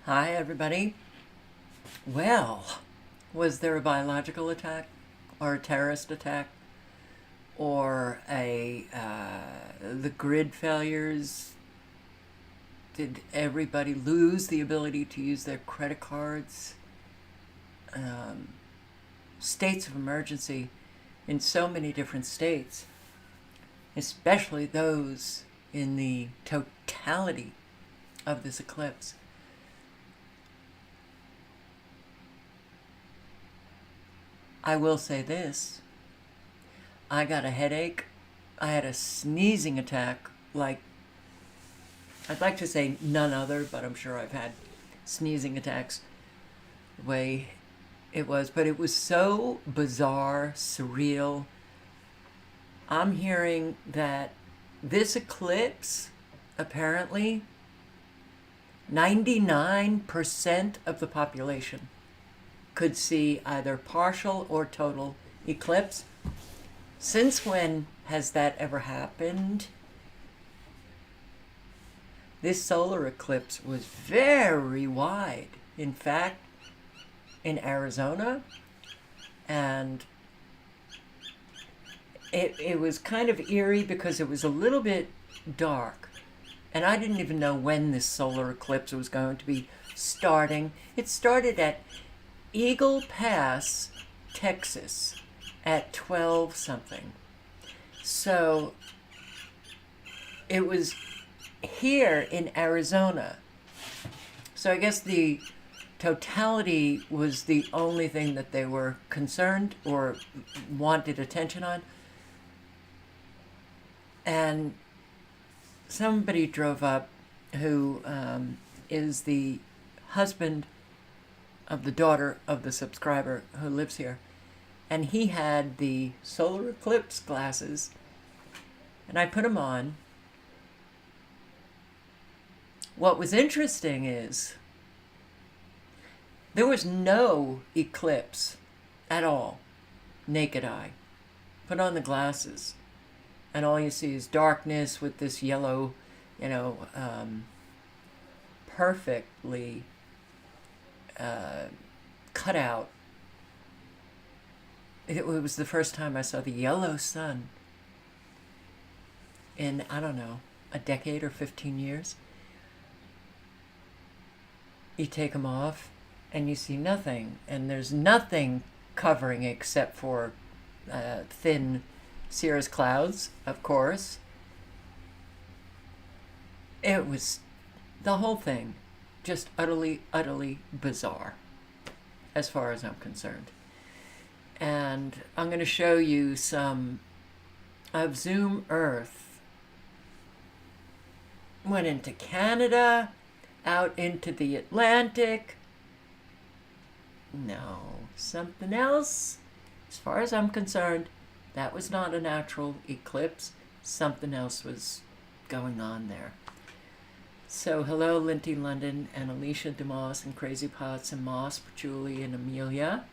Hi, everybody. Well, was there a biological attack or a terrorist attack or the grid failures? Did everybody lose the ability to use their credit cards? Um, States of emergency in so many different states, especially those in the totality of this eclipse. I will say this: I got a headache. I had a sneezing attack, like, I'd like to say none other, but I'm sure I've had sneezing attacks the way it was. But it was so bizarre, surreal. I'm hearing that this eclipse, apparently, 99% of the population could see either partial or total eclipse. Since when has that ever happened? This solar eclipse was very wide. In fact, in Arizona, and it was kind of eerie because it was a little bit dark. And I didn't even know when this solar eclipse was going to be starting. It started at Eagle Pass, Texas, at 12 something. So it was here in Arizona. So I guess the totality was the only thing that they were concerned or wanted attention on. And somebody drove up who is the husband of the daughter of the subscriber who lives here. And he had the solar eclipse glasses, and I put them on. What was interesting is there was no eclipse at all, naked eye. Put on the glasses, and all you see is darkness with this yellow, perfectly cut out. It was the first time I saw the yellow sun in, I don't know, a decade or 15 years. You take them off and you see nothing, and there's nothing covering except for thin cirrus clouds, of course. It was the whole thing just utterly, utterly bizarre as far as I'm concerned. And I'm going to show you some of Zoom Earth. Went into Canada, out into the Atlantic. No, something else. As far as I'm concerned, that was not a natural eclipse. Something else was going on there. So hello, Linty London and Alicia DeMoss and Crazy Pots and Moss, Julie and Amelia,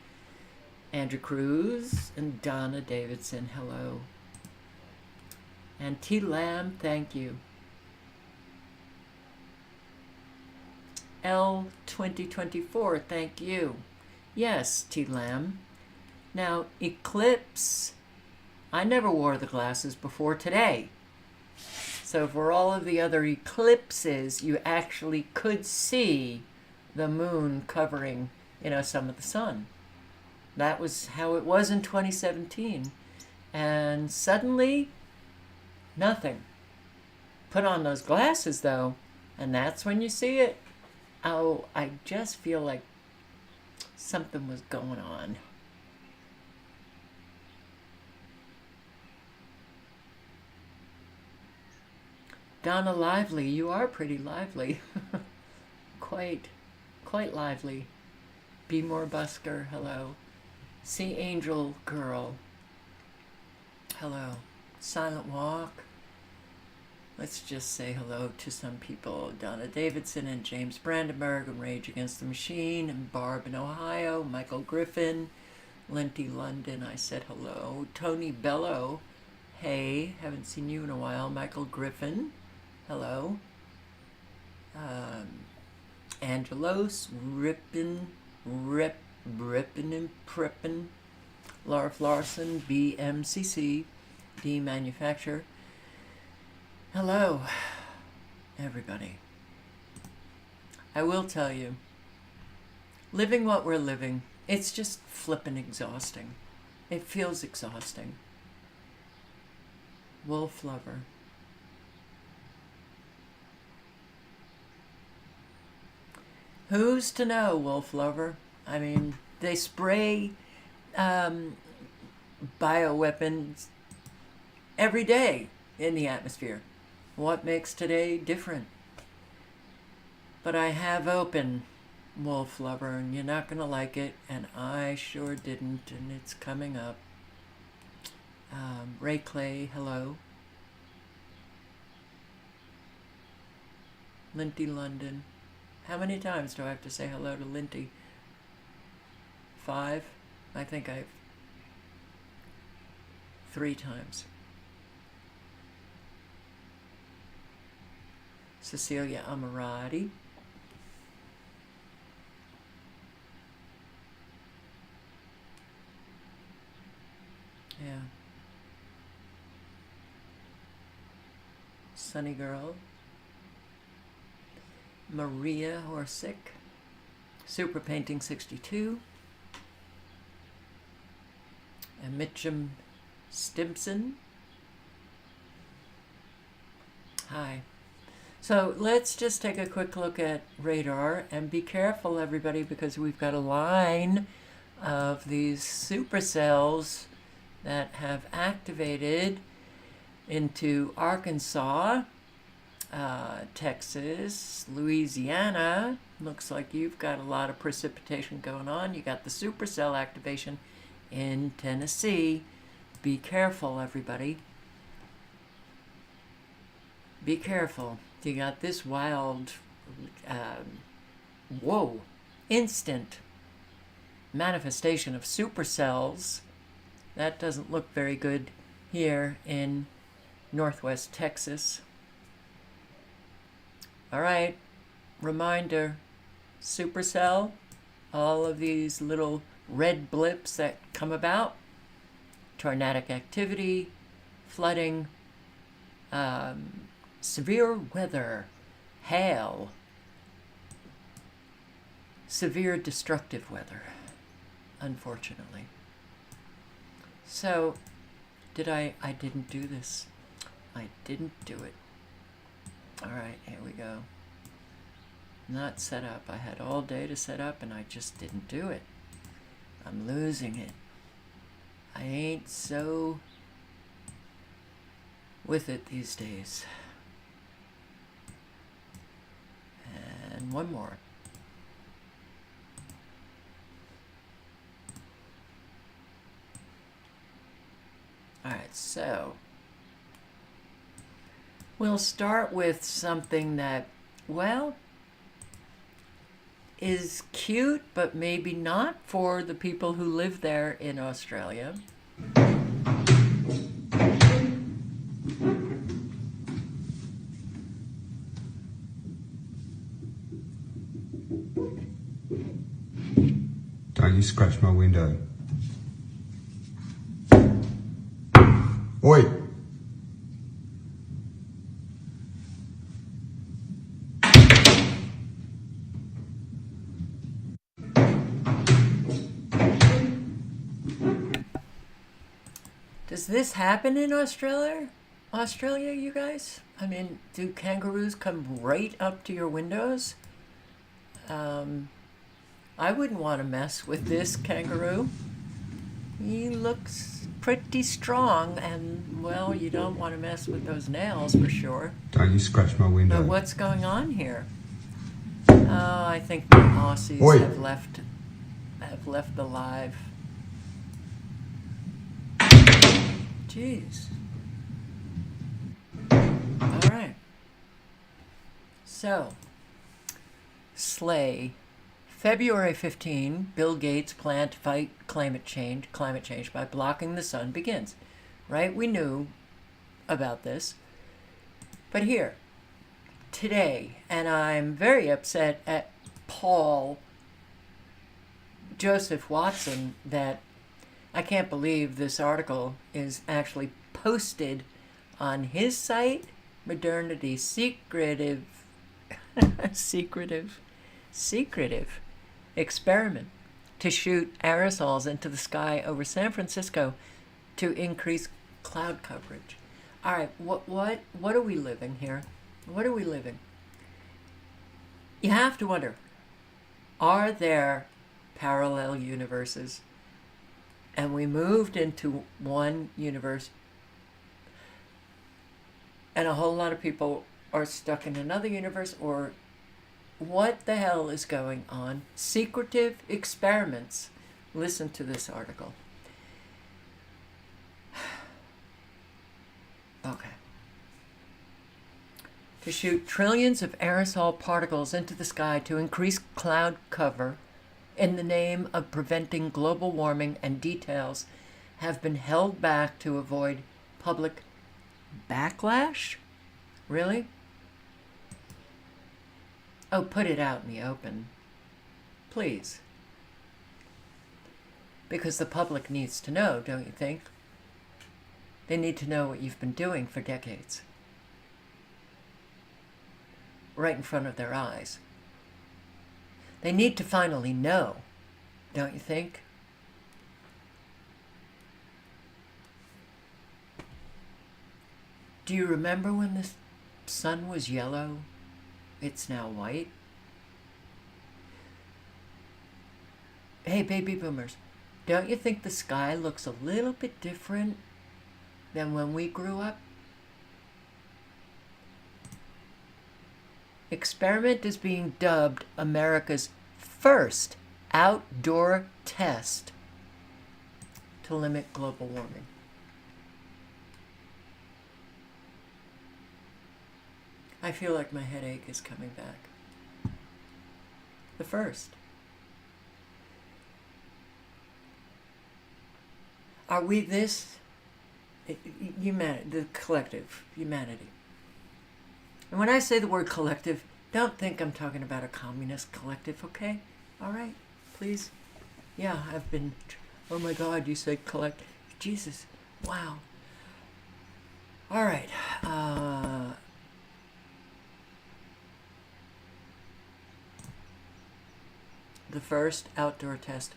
Andrew Cruz and Donna Davidson, hello. And T. Lamb, thank you. L 2024, thank you. Yes, T. Lamb. Now, eclipse. I never wore the glasses before today. So for all of the other eclipses, you actually could see the moon covering, some of the sun. That was how it was in 2017. And suddenly, nothing. Put on those glasses, though, and that's when you see it. Oh, I just feel like something was going on. Donna Lively, you are pretty lively. quite lively. Be More Busker, hello. Sea Angel Girl, hello. Silent Walk. Let's just say hello to some people. Donna Davidson and James Brandenburg and Rage Against the Machine and Barb in Ohio. Michael Griffin. Linty London, I said hello. Tony Bello, hey, haven't seen you in a while. Michael Griffin, hello. Angelos, Rippin and Prippin, Larf Larson, BMCC, D Manufacturer. Hello, everybody. I will tell you, living what we're living, it's just flippin' exhausting. It feels exhausting. Wolf lover. Who's to know, wolf lover? I mean, they spray bioweapons every day in the atmosphere. What makes today different? But I have open, wolf lover, and you're not going to like it, and I sure didn't, and it's coming up. Ray Clay, hello. Linty London. How many times do I have to say hello to Linty? 5? I think I've 3 times. Cecilia Amarati. Yeah. Sunny Girl. Maria Horsick. Super Painting 62. And Mitchum Stimson. Hi. So let's just take a quick look at radar, and be careful, everybody, because we've got a line of these supercells that have activated into Arkansas, Texas, Louisiana. Looks like you've got a lot of precipitation going on. You got the supercell activation in Tennessee. Be careful, everybody. Be careful. You got this wild, instant manifestation of supercells. That doesn't look very good here in Northwest Texas. All right, reminder, supercell, all of these little red blips that come about, tornadic activity, flooding, severe weather, hail, severe destructive weather, unfortunately. So, I didn't do this. I didn't do it. All right, here we go. Not set up. I had all day to set up, and I just didn't do it. I'm losing it. I ain't so with it these days. And one more. All right, so we'll start with something that, well, is cute, but maybe not for the people who live there in Australia. Don't you scratch my window. Oi! Does this happen in Australia? Australia, you guys? I mean, do kangaroos come right up to your windows? I wouldn't want to mess with this kangaroo. He looks pretty strong, and, well, you don't want to mess with those nails for sure. Don't you scratch my window. But what's going on here? I think the Aussies Oi. have left the live. Jeez. All right. So, Slay. February 15, Bill Gates' plan to fight climate change by blocking the sun begins. Right? We knew about this. But here, today, and I'm very upset at Paul Joseph Watson that I can't believe this article is actually posted on his site, Modernity Secretive experiment to shoot aerosols into the sky over San Francisco to increase cloud coverage. All right, what are we living here? What are we living? You have to wonder, are there parallel universes? And we moved into one universe, and a whole lot of people are stuck in another universe, or what the hell is going on? Secretive experiments. Listen to this article. Okay. To shoot trillions of aerosol particles into the sky to increase cloud cover in the name of preventing global warming, and details have been held back to avoid public backlash? Really? Oh, put it out in the open. Please. Because the public needs to know, don't you think? They need to know what you've been doing for decades. Right in front of their eyes. They need to finally know, don't you think? Do you remember when the sun was yellow? It's now white. Hey, baby boomers, don't you think the sky looks a little bit different than when we grew up? Experiment is being dubbed America's first outdoor test to limit global warming. I feel like my headache is coming back. The first. Are we this? Humanity, the collective, humanity. And when I say the word collective, don't think I'm talking about a communist collective, okay? All right, please. Yeah, I've been, oh my God, you said collect. Jesus, wow. All right. The first outdoor test.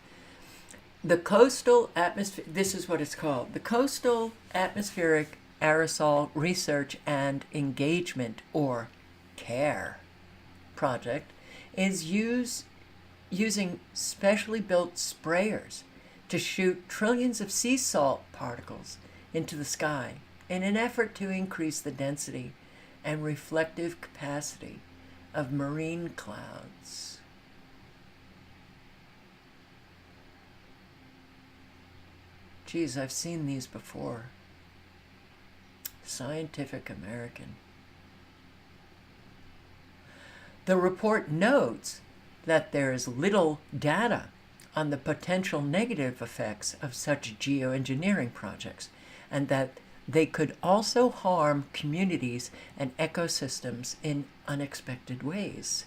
The Coastal Atmosphere, this is what it's called. The Coastal Atmospheric Aerosol Research and Engagement, or CARE, project is using specially built sprayers to shoot trillions of sea salt particles into the sky in an effort to increase the density and reflective capacity of marine clouds. Geez, I've seen these before. Scientific American. The report notes that there is little data on the potential negative effects of such geoengineering projects, and that they could also harm communities and ecosystems in unexpected ways.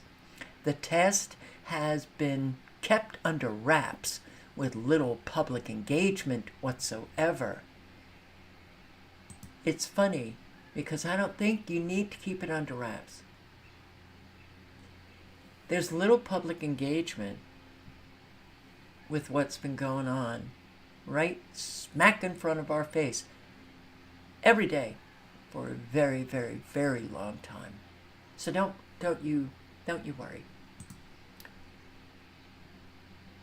The test has been kept under wraps with little public engagement whatsoever. It's funny because I don't think you need to keep it under wraps. There's little public engagement with what's been going on right smack in front of our face every day for a very, very, very long time. So don't you worry.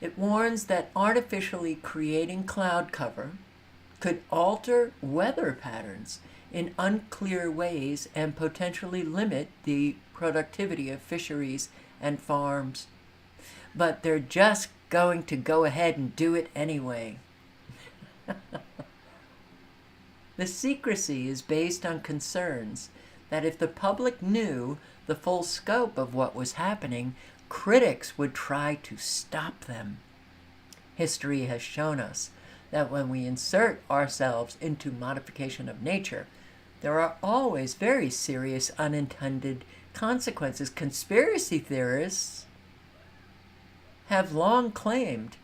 It warns that artificially creating cloud cover could alter weather patterns in unclear ways and potentially limit the productivity of fisheries and farms. But they're just going to go ahead and do it anyway. The secrecy is based on concerns that if the public knew the full scope of what was happening, critics would try to stop them. History has shown us that when we insert ourselves into modification of nature, there are always very serious unintended consequences. Conspiracy theorists have long claimed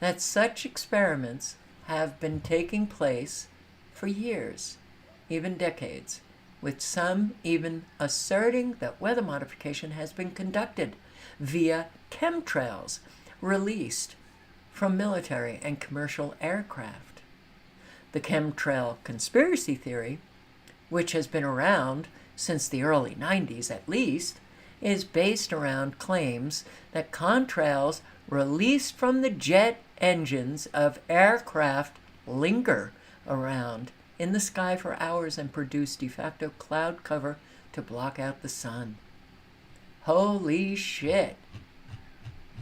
that such experiments have been taking place for years, even decades, with some even asserting that weather modification has been conducted via chemtrails released from military and commercial aircraft. The chemtrail conspiracy theory, which has been around since the early 90s at least, is based around claims that contrails released from the jet engines of aircraft linger around in the sky for hours and produce de facto cloud cover to block out the sun. Holy shit.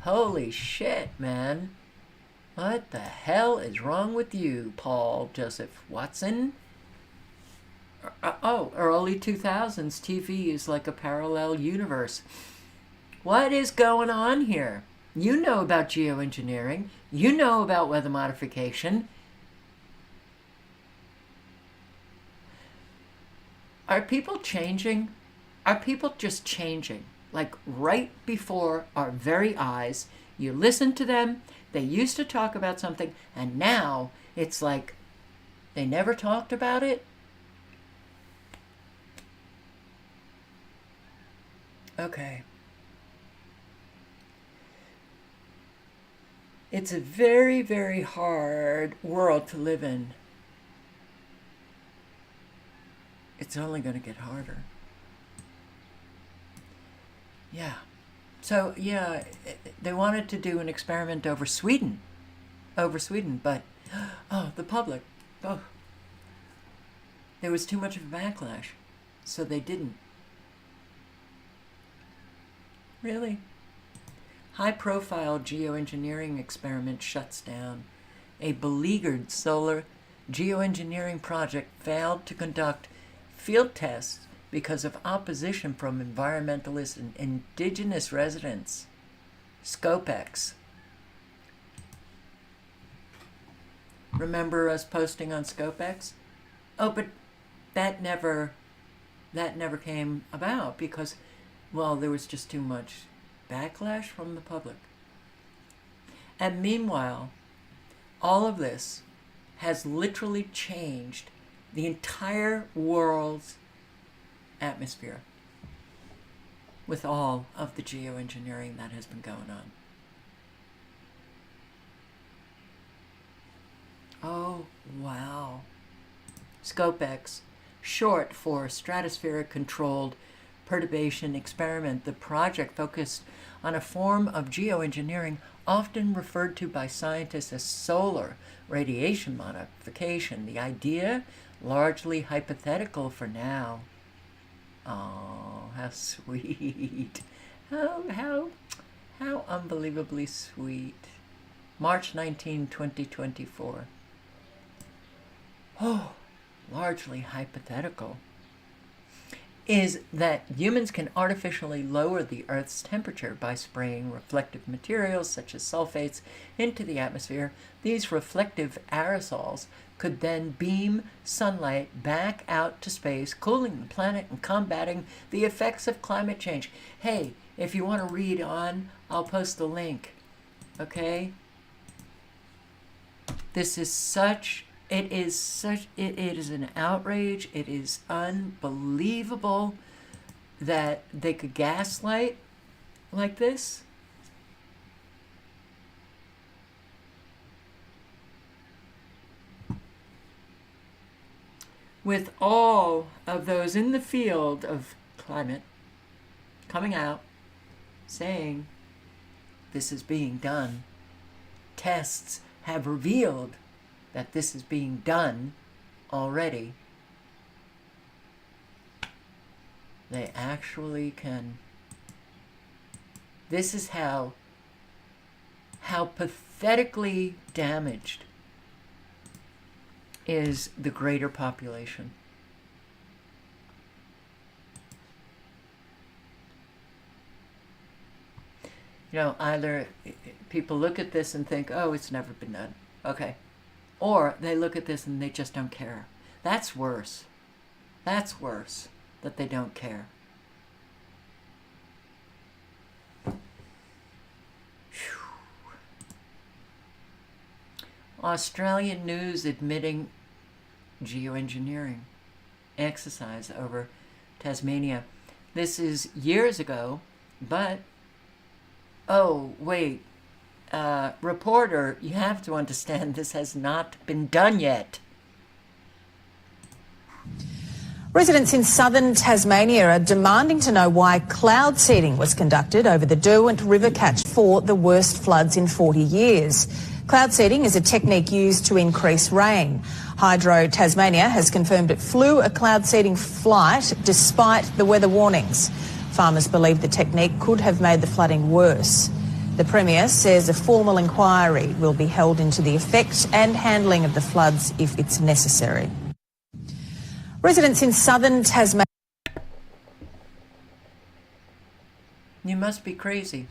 Holy shit, man. What the hell is wrong with you, Paul Joseph Watson? Early 2000s TV is like a parallel universe. What is going on here? You know about geoengineering. You know about weather modification. Are people changing? Are people just changing? Like right before our very eyes. You listen to them. They used to talk about something, and now it's like they never talked about it. Okay. It's a very, very hard world to live in. It's only going to get harder. Yeah. So, yeah, they wanted to do an experiment over Sweden, but, the public, there was too much of a backlash, so they didn't. Really? High-profile geoengineering experiment shuts down. A beleaguered solar geoengineering project failed to conduct field tests because of opposition from environmentalists and indigenous residents. Scopex. Remember us posting on Scopex? Oh, but that never came about because, well, there was just too much backlash from the public. And meanwhile, all of this has literally changed the entire world's atmosphere with all of the geoengineering that has been going on. Oh, wow. Scopex, short for Stratospheric Controlled Perturbation Experiment, the project focused on a form of geoengineering often referred to by scientists as solar radiation modification. The idea, largely hypothetical for now. Oh, how sweet. How unbelievably sweet. March 19, 2024. Oh, largely hypothetical. Is that humans can artificially lower the Earth's temperature by spraying reflective materials such as sulfates into the atmosphere. These reflective aerosols could then beam sunlight back out to space, cooling the planet and combating the effects of climate change. Hey, if you want to read on, I'll post the link. Okay? This is such... It is an outrage. It is unbelievable that they could gaslight like this. With all of those in the field of climate coming out saying this is being done. Tests have revealed that this is being done already. They actually can. This is how pathetically damaged is the greater population. You know, either people look at this and think, oh, it's never been done. Okay. Or they look at this and they just don't care. That's worse. That's worse, that they don't care. Whew. Australian news admitting geoengineering exercise over Tasmania. This is years ago, but oh, wait. Reporter, you have to understand this has not been done yet. Residents in southern Tasmania are demanding to know why cloud seeding was conducted over the Derwent River catch for the worst floods in 40 years. Cloud seeding is a technique used to increase rain. Hydro Tasmania has confirmed it flew a cloud seeding flight despite the weather warnings. Farmers believe the technique could have made the flooding worse. The Premier says a formal inquiry will be held into the effect and handling of the floods if it's necessary. Residents in southern Tasmania... You must be crazy.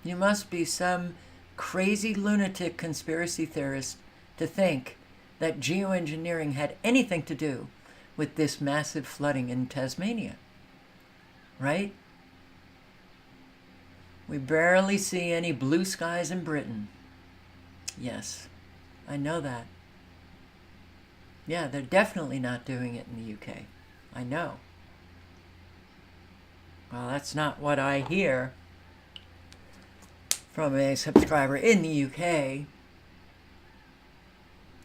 You must be some crazy lunatic conspiracy theorist to think that geoengineering had anything to do with this massive flooding in Tasmania. Right? We barely see any blue skies in Britain. Yes, I know that. Yeah, they're definitely not doing it in the UK. I know. Well, that's not what I hear from a subscriber in the UK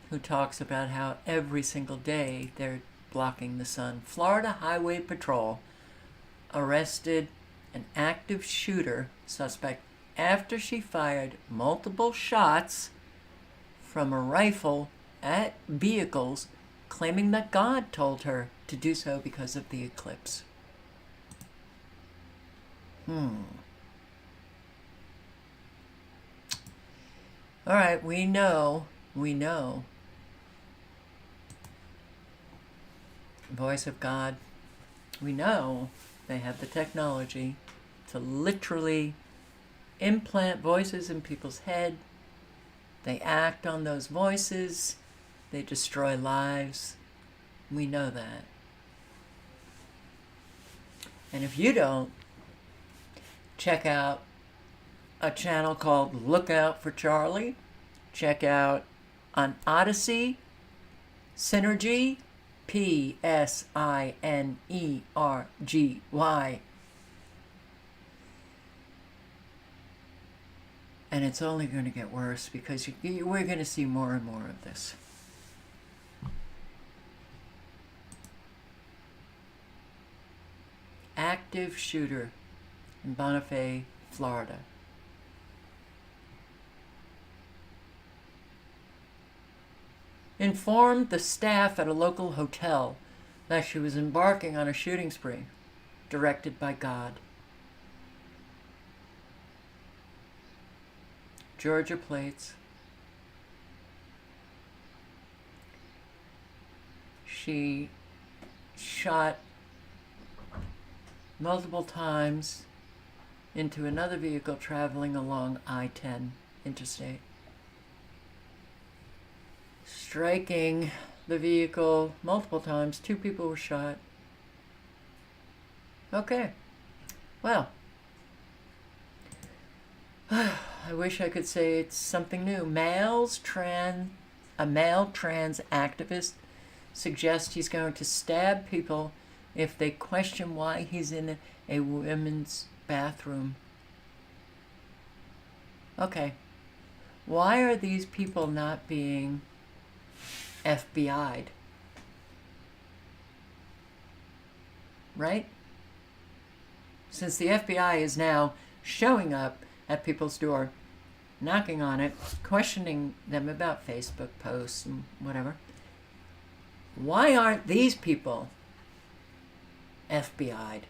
who talks about how every single day they're blocking the sun. Florida Highway Patrol arrested an active shooter suspect after she fired multiple shots from a rifle at vehicles, claiming that God told her to do so because of the eclipse. All right, we know. Voice of God. We know they have the technology to literally implant voices in people's head. They act on those voices. They destroy lives. We know that. And if you don't, check out a channel called Look Out for Charlie. Check out on Odyssey, Synergy, P-S-I-N-E-R-G-Y. And it's only going to get worse because we're going to see more and more of this. Active shooter in Bonifay, Florida. Informed the staff at a local hotel that she was embarking on a shooting spree directed by God. Georgia plates. She shot multiple times into another vehicle traveling along I-10 interstate, striking the vehicle multiple times. 2 people were shot. Okay. Well, I wish I could say it's something new. A male trans activist suggests he's going to stab people if they question why he's in a women's bathroom. Okay. Why are these people not being FBI'd? Right? Since the FBI is now showing up at people's door, knocking on it, questioning them about Facebook posts and whatever. Why aren't these people FBI'd?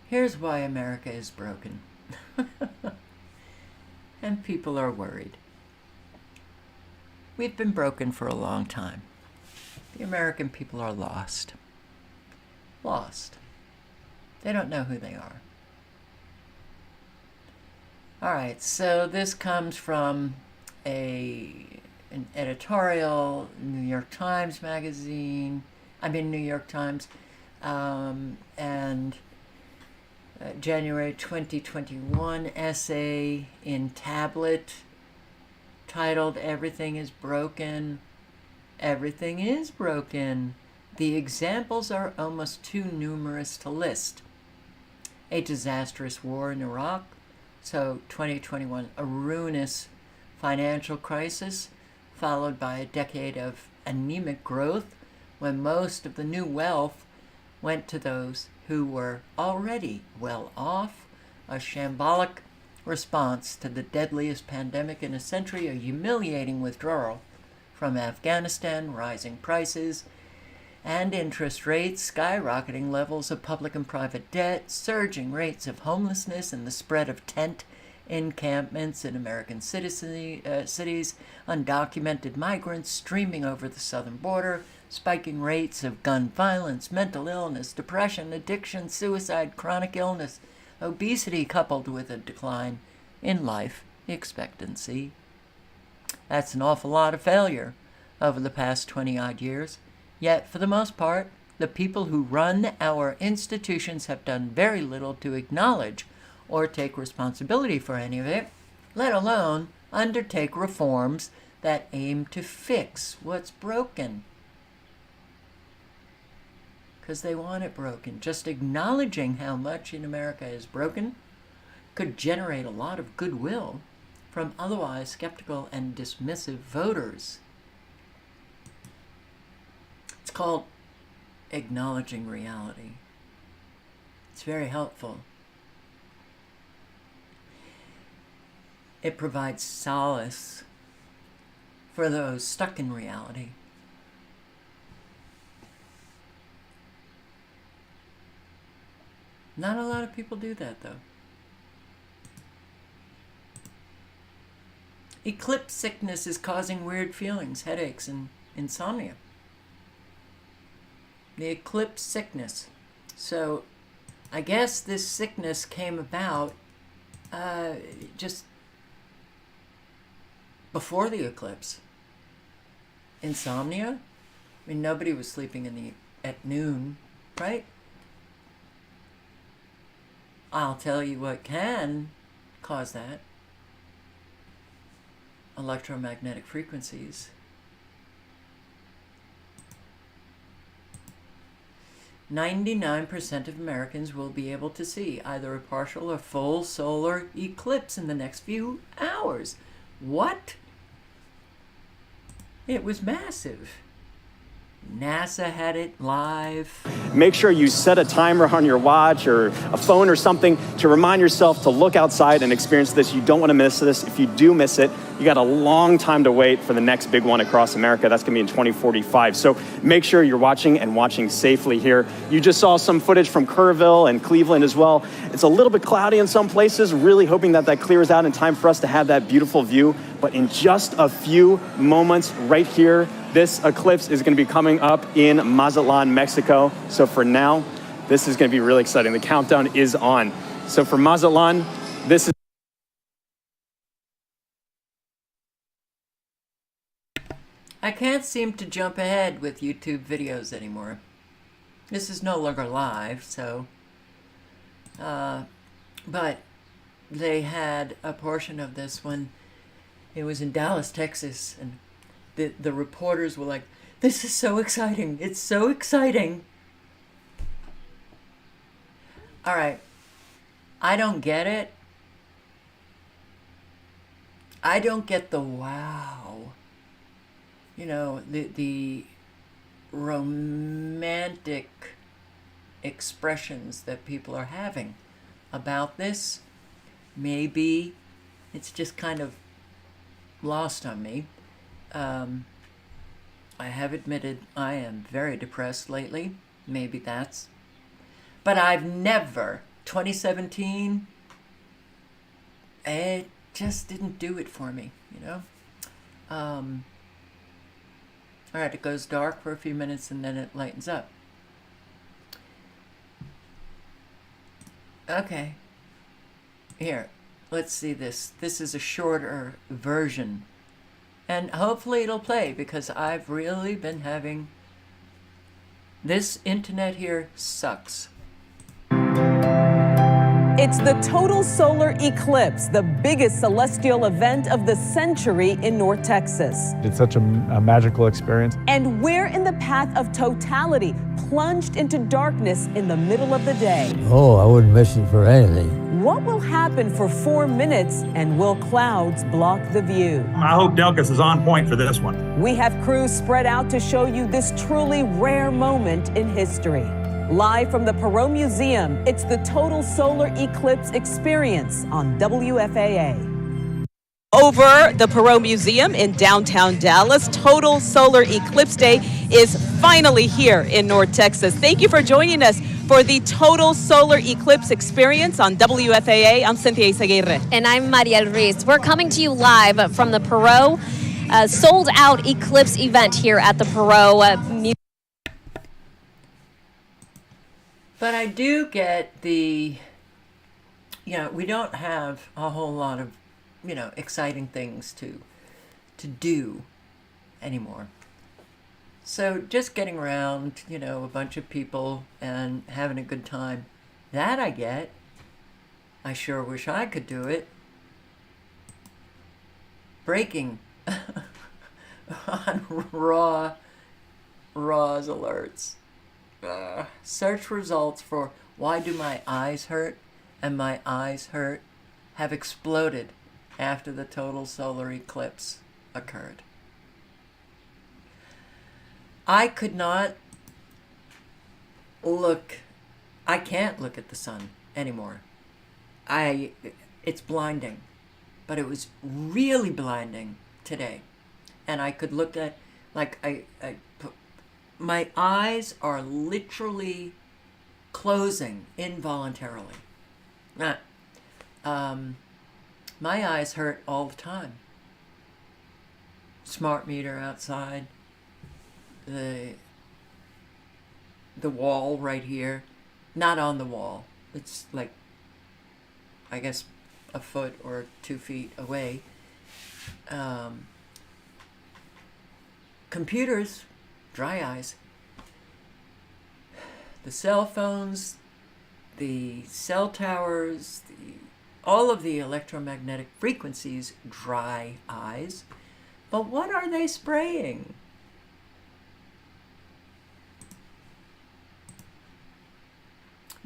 Here's why America is broken. And people are worried. We've been broken for a long time. The American people are lost. Lost. They don't know who they are. All right, so this comes from a an editorial, New York Times magazine, New York Times, and January 2021 essay in Tablet titled Everything is Broken. Everything is broken. The examples are almost too numerous to list. A disastrous war in Iraq, so 2021, a ruinous financial crisis, followed by a decade of anemic growth when most of the new wealth went to those who were already well off, a shambolic response to the deadliest pandemic in a century, a humiliating withdrawal from Afghanistan, rising prices and interest rates, skyrocketing levels of public and private debt, surging rates of homelessness, and the spread of tent encampments in American cities, undocumented migrants streaming over the southern border, spiking rates of gun violence, mental illness, depression, addiction, suicide, chronic illness, obesity coupled with a decline in life expectancy. That's an awful lot of failure over the past 20-odd years. Yet, for the most part, the people who run our institutions have done very little to acknowledge or take responsibility for any of it, let alone undertake reforms that aim to fix what's broken. Because they want it broken. Just acknowledging how much in America is broken could generate a lot of goodwill from otherwise skeptical and dismissive voters. It's called acknowledging reality. It's very helpful. It provides solace for those stuck in reality. Not a lot of people do that, though. Eclipse sickness is causing weird feelings, headaches, and insomnia. The eclipse sickness. So, I guess this sickness came about just before the eclipse. Insomnia? Nobody was sleeping at noon, right? I'll tell you what can cause that. Electromagnetic frequencies. 99% of Americans will be able to see either a partial or full solar eclipse in the next few hours. What? It was massive. NASA had it live. Make sure you set a timer on your watch or a phone or something to remind yourself to look outside and experience this. You don't want to miss this. If you do miss it, you got a long time to wait for the next big one across America. That's going to be in 2045. So make sure you're watching and watching safely here. You just saw some footage from Kerrville and Cleveland as well. It's a little bit cloudy in some places, really hoping that clears out in time for us to have that beautiful view. But in just a few moments right here, this eclipse is going to be coming up in Mazatlan, Mexico. So for now, this is going to be really exciting. The countdown is on. So for Mazatlan, this is... I can't seem to jump ahead with YouTube videos anymore. This is no longer live, so... but they had a portion of this when it was in Dallas, Texas, and the reporters were like, "This is so exciting. It's so exciting." All right. I don't get it. I don't get the wow. The romantic expressions that people are having about this. Maybe it's just kind of lost on me. I have admitted I am very depressed lately. Maybe that's... But I've never... 2017, it just didn't do it for me, All right, it goes dark for a few minutes and then it lightens up. Okay. Here, let's see this. This is a shorter version And hopefully it'll play, because I've really been having... This internet here sucks. It's the total solar eclipse, the biggest celestial event of the century in North Texas. It's such a magical experience. And we're in the path of totality, plunged into darkness in the middle of the day. Oh, I wouldn't miss it for anything. What will happen for 4 minutes, and will clouds block the view? I hope Delcus is on point for this one. We have crews spread out to show you this truly rare moment in history. Live from the Perot Museum, it's the total solar eclipse experience on WFAA. Over the Perot Museum in downtown Dallas, total solar eclipse day is finally here in North Texas. Thank you for joining us for the total solar eclipse experience on WFAA. I'm Cynthia Izaguirre. And I'm Mariel Ruiz. We're coming to you live from the Perot sold out eclipse event here at the Perot Museum. But I do get the, we don't have a whole lot of, exciting things to do anymore. So just getting around, a bunch of people and having a good time, that I get. I sure wish I could do it. Breaking on Raw's alerts. Search results for why do my eyes hurt and my eyes hurt have exploded after the total solar eclipse occurred. I could not look, I can't look at the sun anymore. It's blinding, but it was really blinding today. And I could look at, my eyes are literally closing involuntarily. My eyes hurt all the time. Smart meter outside. The wall right here. Not on the wall. It's like, I guess, a foot or 2 feet away. Computers, dry eyes. The cell phones, the cell towers, all of the electromagnetic frequencies, dry eyes. But what are they spraying?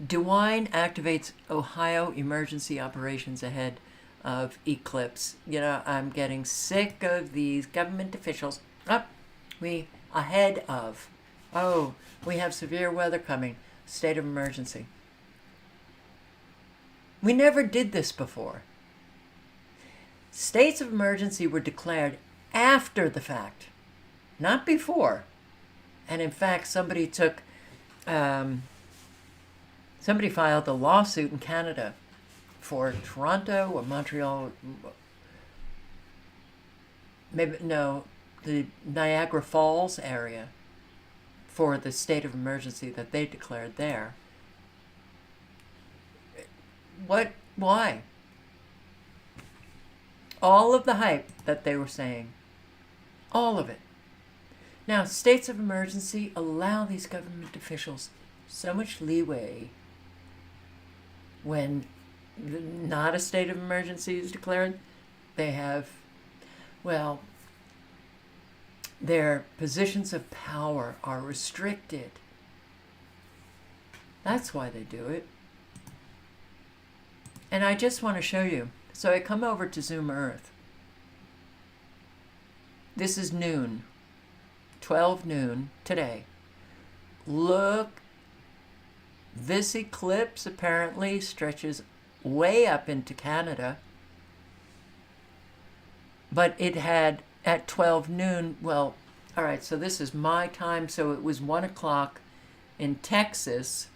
DeWine activates Ohio emergency operations ahead of eclipse. I'm getting sick of these government officials. We have severe weather coming. State of emergency. We never did this before. States of emergency were declared after the fact, not before. And in fact, somebody filed a lawsuit in Canada for Toronto or Montreal. The Niagara Falls area for the state of emergency that they declared there. Why? All of the hype that they were saying. All of it. Now, states of emergency allow these government officials so much leeway when not a state of emergency is declared. They have, their positions of power are restricted. That's why they do it. And I just want to show you. So I come over to Zoom Earth. This is noon, 12 noon today. Look, this eclipse apparently stretches way up into Canada. But it had at 12 noon, all right, so this is my time, so it was 1 o'clock in Texas.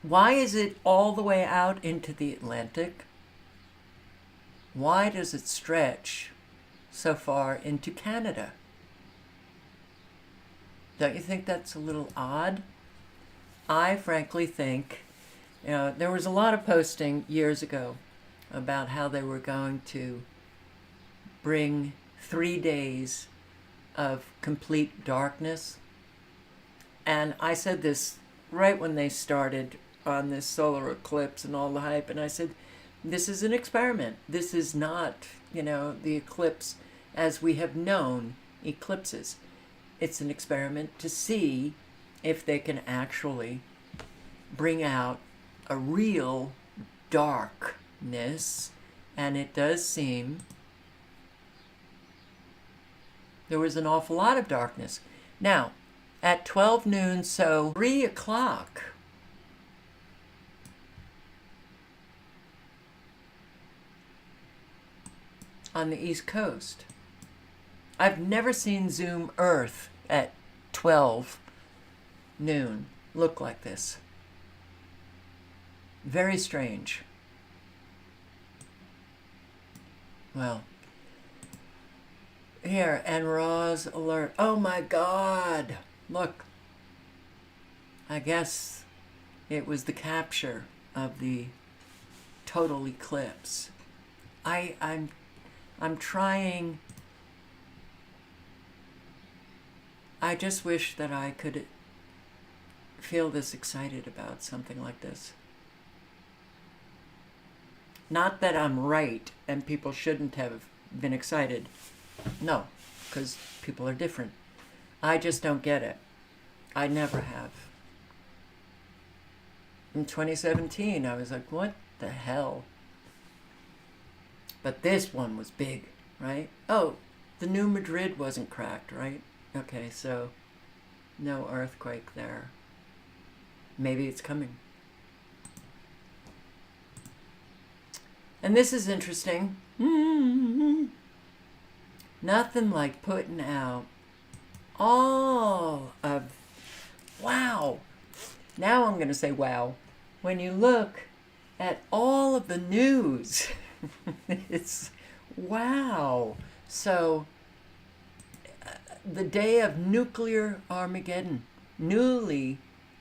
Why is it all the way out into the Atlantic? Why does it stretch so far into Canada? Don't you think that's a little odd? I frankly think, there was a lot of posting years ago about how they were going to bring 3 days of complete darkness. And I said this right when they started on this solar eclipse and all the hype, and I said, this is an experiment. This is not, the eclipse as we have known eclipses. It's an experiment to see if they can actually bring out a real darkness, and it does seem there was an awful lot of darkness. Now, at 12 noon, so 3 o'clock, on the East Coast. I've never seen Zoom Earth at 12 noon look like this. Very strange. Well, here, and Raw's alert. Oh my God! Look. I guess it was the capture of the total eclipse. I'm trying. I just wish that I could feel this excited about something like this. Not that I'm right and people shouldn't have been excited. No, because people are different. I just don't get it. I never have. In 2017, I was like, what the hell? But this one was big, right? Oh, the New Madrid wasn't cracked, right? Okay, so no earthquake there. Maybe it's coming. And this is interesting. Nothing like putting out all of, wow. Now I'm going to say wow. When you look at all of the news, it's wow. So, the day of nuclear Armageddon, newly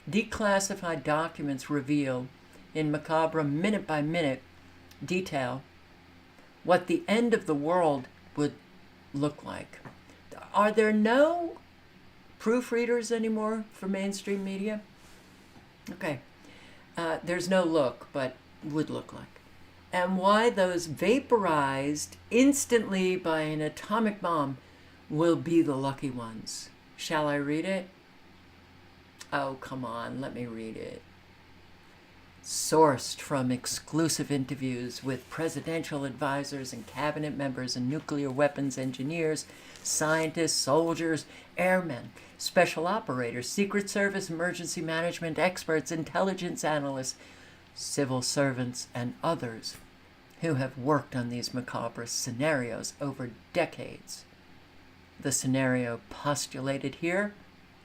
declassified documents reveal in macabre minute-by-minute detail what the end of the world would look like. Are there no proofreaders anymore for mainstream media? Okay. There's no look, but would look like. And why those vaporized instantly by an atomic bomb will be the lucky ones. Shall I read it? Oh, come on, let me read it. Sourced from exclusive interviews with presidential advisors and cabinet members and nuclear weapons engineers, scientists, soldiers, airmen, special operators, Secret Service, emergency management experts, intelligence analysts, civil servants, and others who have worked on these macabre scenarios over decades. The scenario postulated here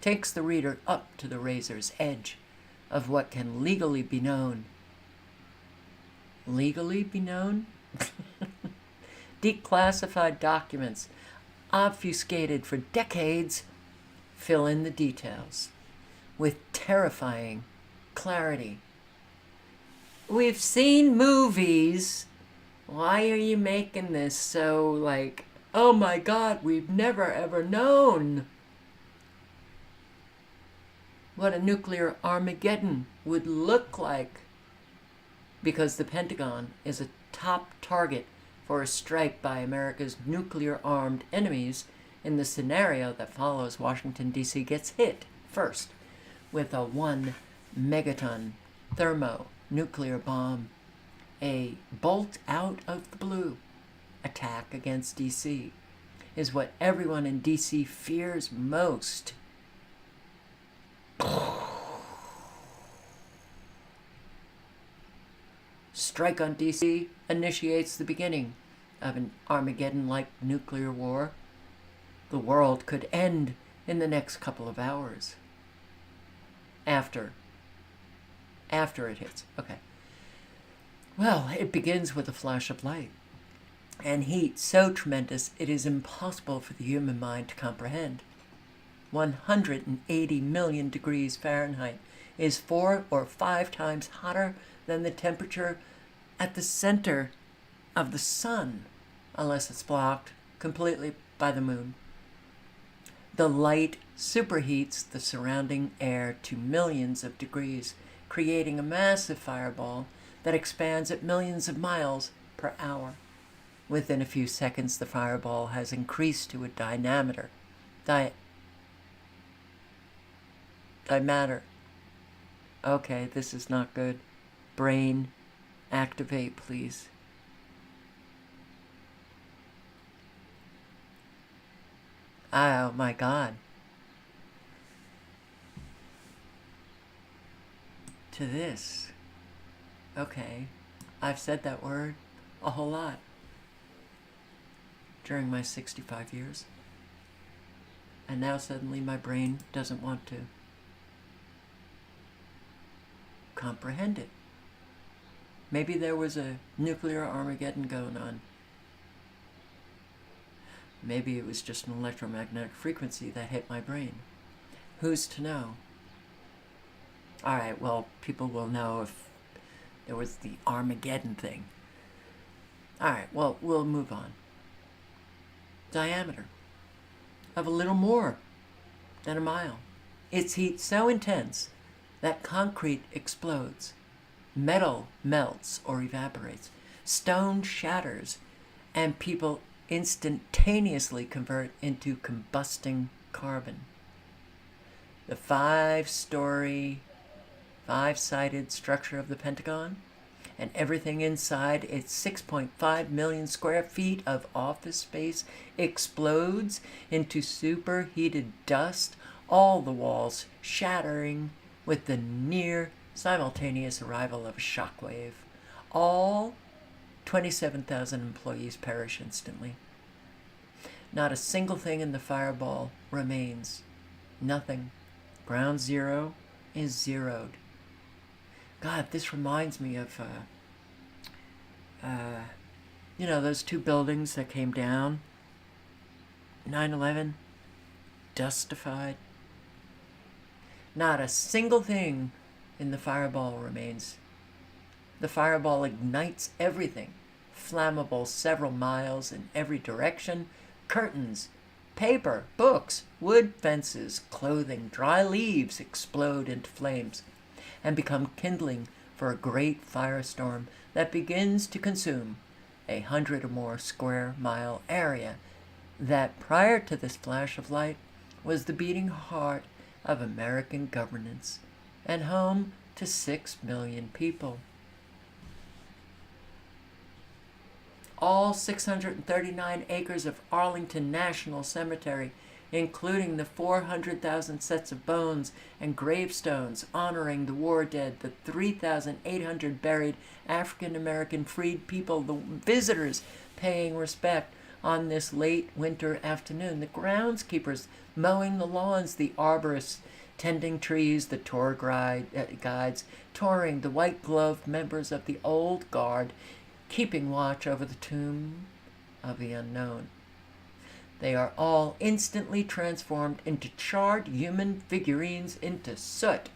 takes the reader up to the razor's edge of what can legally be known. Legally be known? Declassified documents, obfuscated for decades, fill in the details with terrifying clarity. We've seen movies. Why are you making this so like, oh my God, we've never ever known what a nuclear Armageddon would look like? Because the Pentagon is a top target for a strike by America's nuclear-armed enemies in the scenario that follows. Washington, D.C. gets hit first with a 1 megaton thermonuclear bomb, a bolt out of the blue attack against D.C. is what everyone in D.C. fears most. Strike on D.C. initiates the beginning of an Armageddon-like nuclear war. The world could end in the next couple of hours. After it hits. Okay. Well, it begins with a flash of light and heat so tremendous it is impossible for the human mind to comprehend. 180 million degrees Fahrenheit is 4 or 5 times hotter than the temperature at the center of the sun, unless it's blocked completely by the moon. The light superheats the surrounding air to millions of degrees, creating a massive fireball that expands at millions of miles per hour. Within a few seconds, the fireball has increased to a diameter. Diameter. Okay, this is not good. Brain, activate, please. Oh my God. To this. Okay. I've said that word a whole lot during my 65 years. And now suddenly my brain doesn't want to comprehend it. Maybe there was a nuclear Armageddon going on. Maybe it was just an electromagnetic frequency that hit my brain. Who's to know? Alright, well, people will know if there was the Armageddon thing. Alright, well, we'll move on. Diameter of a little more than a mile. Its heat so intense that concrete explodes, metal melts or evaporates, stone shatters, and people instantaneously convert into combusting carbon. The five-sided structure of the Pentagon and everything inside its 6.5 million square feet of office space explodes into superheated dust, all the walls shattering with the near simultaneous arrival of a shockwave. All 27,000 employees perish instantly. Not a single thing in the fireball remains. Nothing. Ground zero is zeroed. God, this reminds me of, those two buildings that came down. 9/11, dustified. Not a single thing in the fireball remains. The fireball ignites everything, flammable several miles in every direction. Curtains, paper, books, wood fences, clothing, dry leaves explode into flames and become kindling for a great firestorm that begins to consume 100 or more square mile area that prior to this flash of light was the beating heart of American governance and home to 6 million people. All 639 acres of Arlington National Cemetery, including the 400,000 sets of bones and gravestones honoring the war dead, the 3,800 buried African American freed people, the visitors paying respect on this late winter afternoon, the groundskeepers mowing the lawns, the arborists tending trees, the tour guides touring, the white-gloved members of the old guard keeping watch over the tomb of the unknown. They are all instantly transformed into charred human figurines into soot.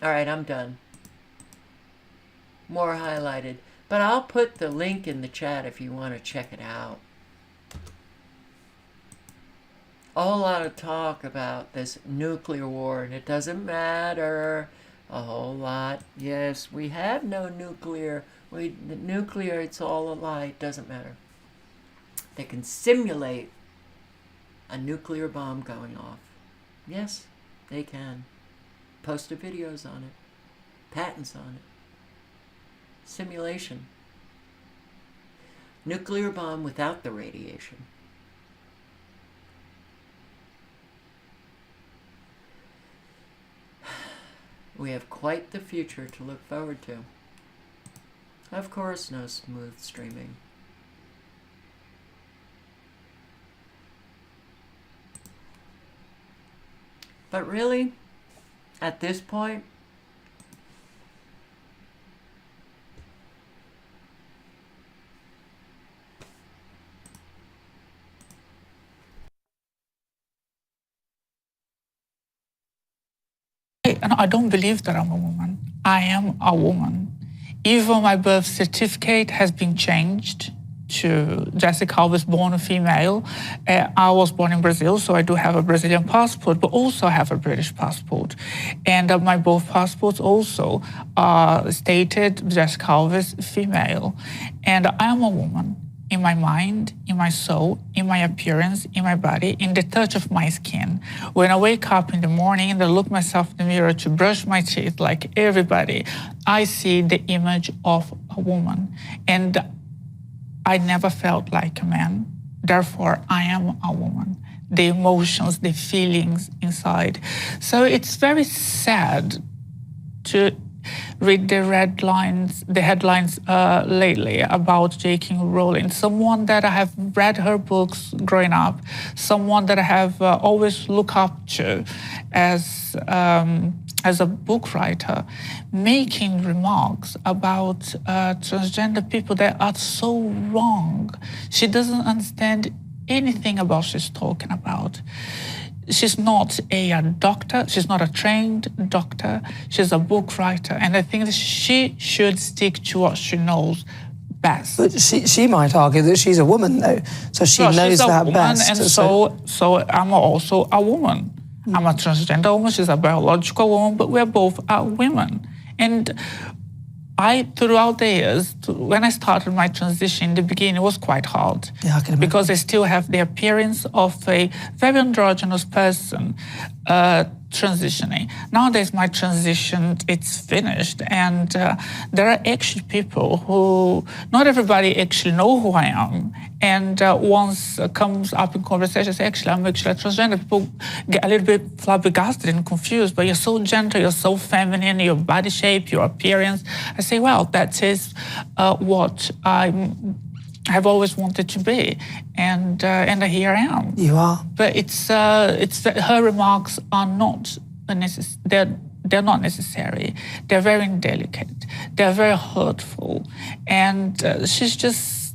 All right, I'm done. More highlighted, but I'll put the link in the chat if you want to check it out. A whole lot of talk about this nuclear war, and it doesn't matter. A whole lot. Yes, we have no nuclear. The nuclear, it's all a lie. It doesn't matter. They can simulate a nuclear bomb going off. Yes, they can. Posted videos on it. Patents on it. Simulation. Nuclear bomb without the radiation. We have quite the future to look forward to. Of course, no smooth streaming. But really, at this point, I don't believe that I'm a woman. I am a woman. Even my birth certificate has been changed. to Jessica Alves, born a female. I was born in Brazil, so I do have a Brazilian passport, but also have a British passport. And my both passports also stated Jessica Alves, female. And I am a woman in my mind, in my soul, in my appearance, in my body, in the touch of my skin. When I wake up in the morning and I look myself in the mirror to brush my teeth like everybody, I see the image of a woman. And I never felt like a man. Therefore, I am a woman. The emotions, the feelings inside. So it's very sad to read the headlines lately about J.K. Rowling, someone that I have read her books growing up, someone that I have always looked up to as a book writer, making remarks about transgender people that are so wrong. She doesn't understand anything about what she's talking about. She's not a doctor, she's not a trained doctor, she's a book writer, and I think that she should stick to what she knows best. But she might argue that she's a woman, though, so she knows that woman, best. And so I'm also a woman. I'm a transgender woman, she's a biological woman, but we're both women. And throughout the years, when I started my transition, in the beginning, it was quite hard. Yeah, I can imagine. Because I still have the appearance of a very androgynous person transitioning. Nowadays, my transition, it's finished. And there are actually people who, not everybody actually know who I am. And once comes up in conversations, actually, I'm actually a transgender. People get a little bit flabbergasted and confused, but you're so gentle, you're so feminine, your body shape, your appearance. I say, well, that is what I have always wanted to be, and here I am. You are. But it's her remarks are not they're not necessary. They're very indelicate. They're very hurtful, and she's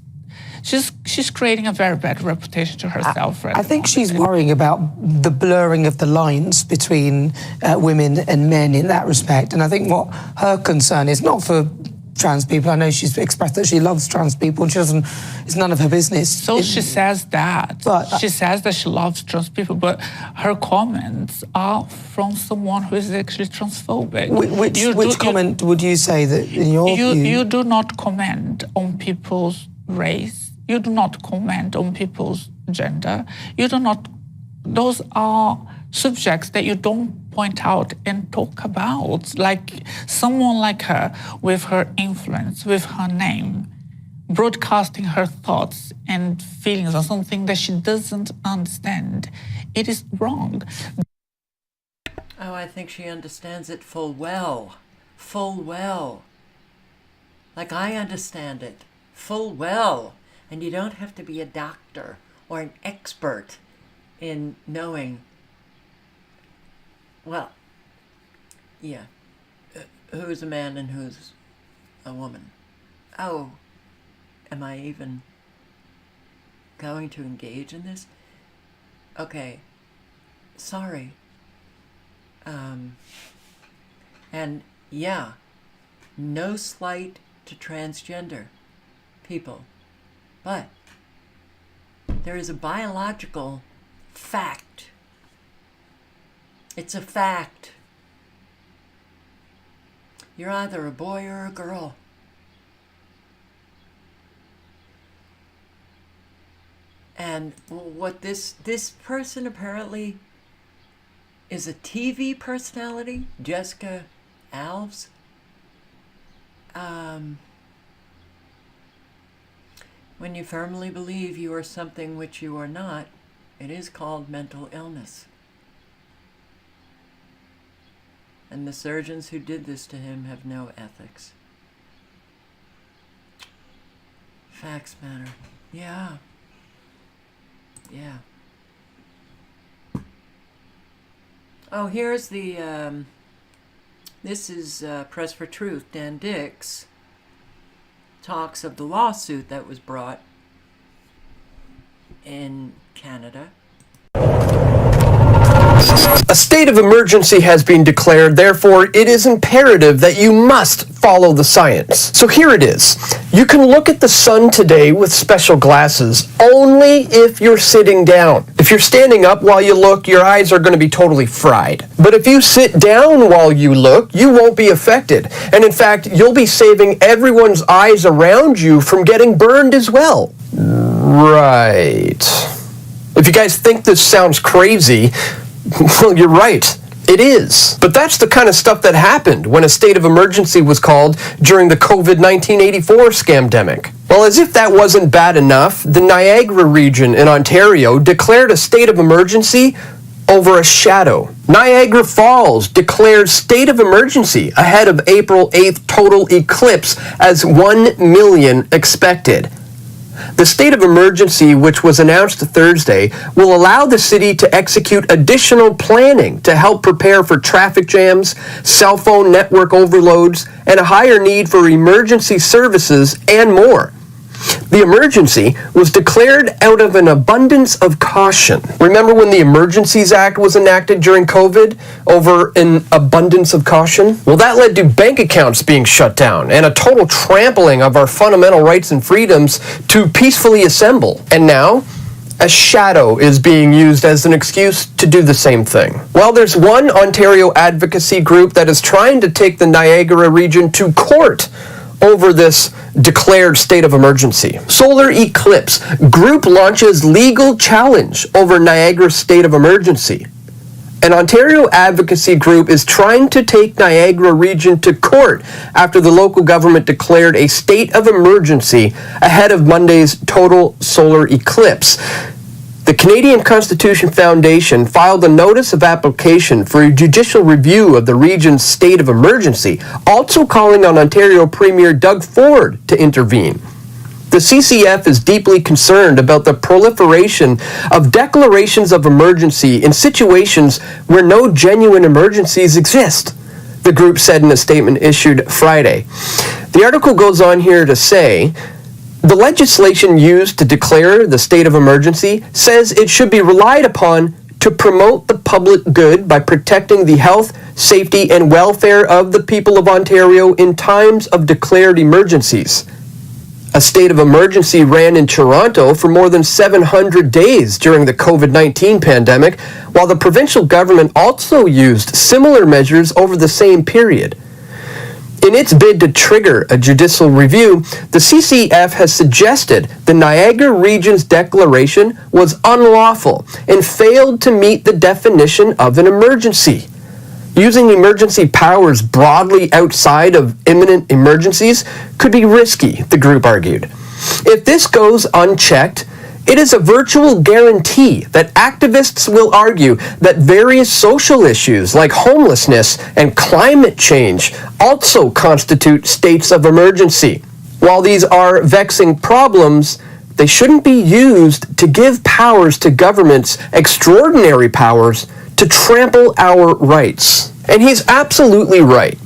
creating a very bad reputation to herself. I think she's worrying about the blurring of the lines between women and men in that respect. And I think what her concern is, not for trans people, I know she's expressed that she loves trans people and she doesn't, it's none of her business. So she says that. She says that she loves trans people, but her comments are from someone who is actually transphobic. Which comment would you say that, in your view? You do not comment on people's race. You do not comment on people's gender. You do not, those are subjects that you don't point out and talk about. Like someone like her, with her influence, with her name, broadcasting her thoughts and feelings on something that she doesn't understand. It is wrong. Oh, I think she understands it full well. Full well. Like I understand it. Full well. And you don't have to be a doctor or an expert in knowing, well, yeah, who's a man and who's a woman. Oh, am I even going to engage in this? Okay, sorry. And yeah, no slight to transgender people. But there is a biological fact. It's a fact. You're either a boy or a girl. And what this person apparently is a TV personality, Jessica Alves. When you firmly believe you are something which you are not, it is called mental illness. And the surgeons who did this to him have no ethics. Facts matter. Yeah. Yeah. Oh, here's the, this is Press for Truth. Dan Dix talks of the lawsuit that was brought in Canada. A state of emergency has been declared, therefore it is imperative that you must follow the science. So here it is. You can look at the sun today with special glasses only if you're sitting down. If you're standing up while you look, your eyes are going to be totally fried. But if you sit down while you look, you won't be affected. And in fact, you'll be saving everyone's eyes around you from getting burned as well. Right. If you guys think this sounds crazy, well, you're right. It is. But that's the kind of stuff that happened when a state of emergency was called during the COVID-19 84 scamdemic. Well, as if that wasn't bad enough, the Niagara region in Ontario declared a state of emergency over a shadow. Niagara Falls declared state of emergency ahead of April 8th total eclipse as 1 million expected. The state of emergency, which was announced Thursday, will allow the city to execute additional planning to help prepare for traffic jams, cell phone network overloads, and a higher need for emergency services and more. The emergency was declared out of an abundance of caution. Remember when the Emergencies Act was enacted during COVID over an abundance of caution? Well, that led to bank accounts being shut down and a total trampling of our fundamental rights and freedoms to peacefully assemble. And now, a shadow is being used as an excuse to do the same thing. Well, there's one Ontario advocacy group that is trying to take the Niagara region to court over this declared state of emergency. Solar Eclipse Group launches legal challenge over Niagara's state of emergency. An Ontario advocacy group is trying to take Niagara region to court after the local government declared a state of emergency ahead of Monday's total solar eclipse. The Canadian Constitution Foundation filed a notice of application for a judicial review of the region's state of emergency, also calling on Ontario Premier Doug Ford to intervene. The CCF is deeply concerned about the proliferation of declarations of emergency in situations where no genuine emergencies exist, the group said in a statement issued Friday. The article goes on here to say, the legislation used to declare the state of emergency says it should be relied upon to promote the public good by protecting the health, safety, and welfare of the people of Ontario in times of declared emergencies. A state of emergency ran in Toronto for more than 700 days during the COVID-19 pandemic, while the provincial government also used similar measures over the same period. In its bid to trigger a judicial review, the CCF has suggested the Niagara region's declaration was unlawful and failed to meet the definition of an emergency. Using emergency powers broadly outside of imminent emergencies could be risky, the group argued. If this goes unchecked, it is a virtual guarantee that activists will argue that various social issues like homelessness and climate change also constitute states of emergency. While these are vexing problems, they shouldn't be used to give powers to governments, extraordinary powers, to trample our rights. And he's absolutely right.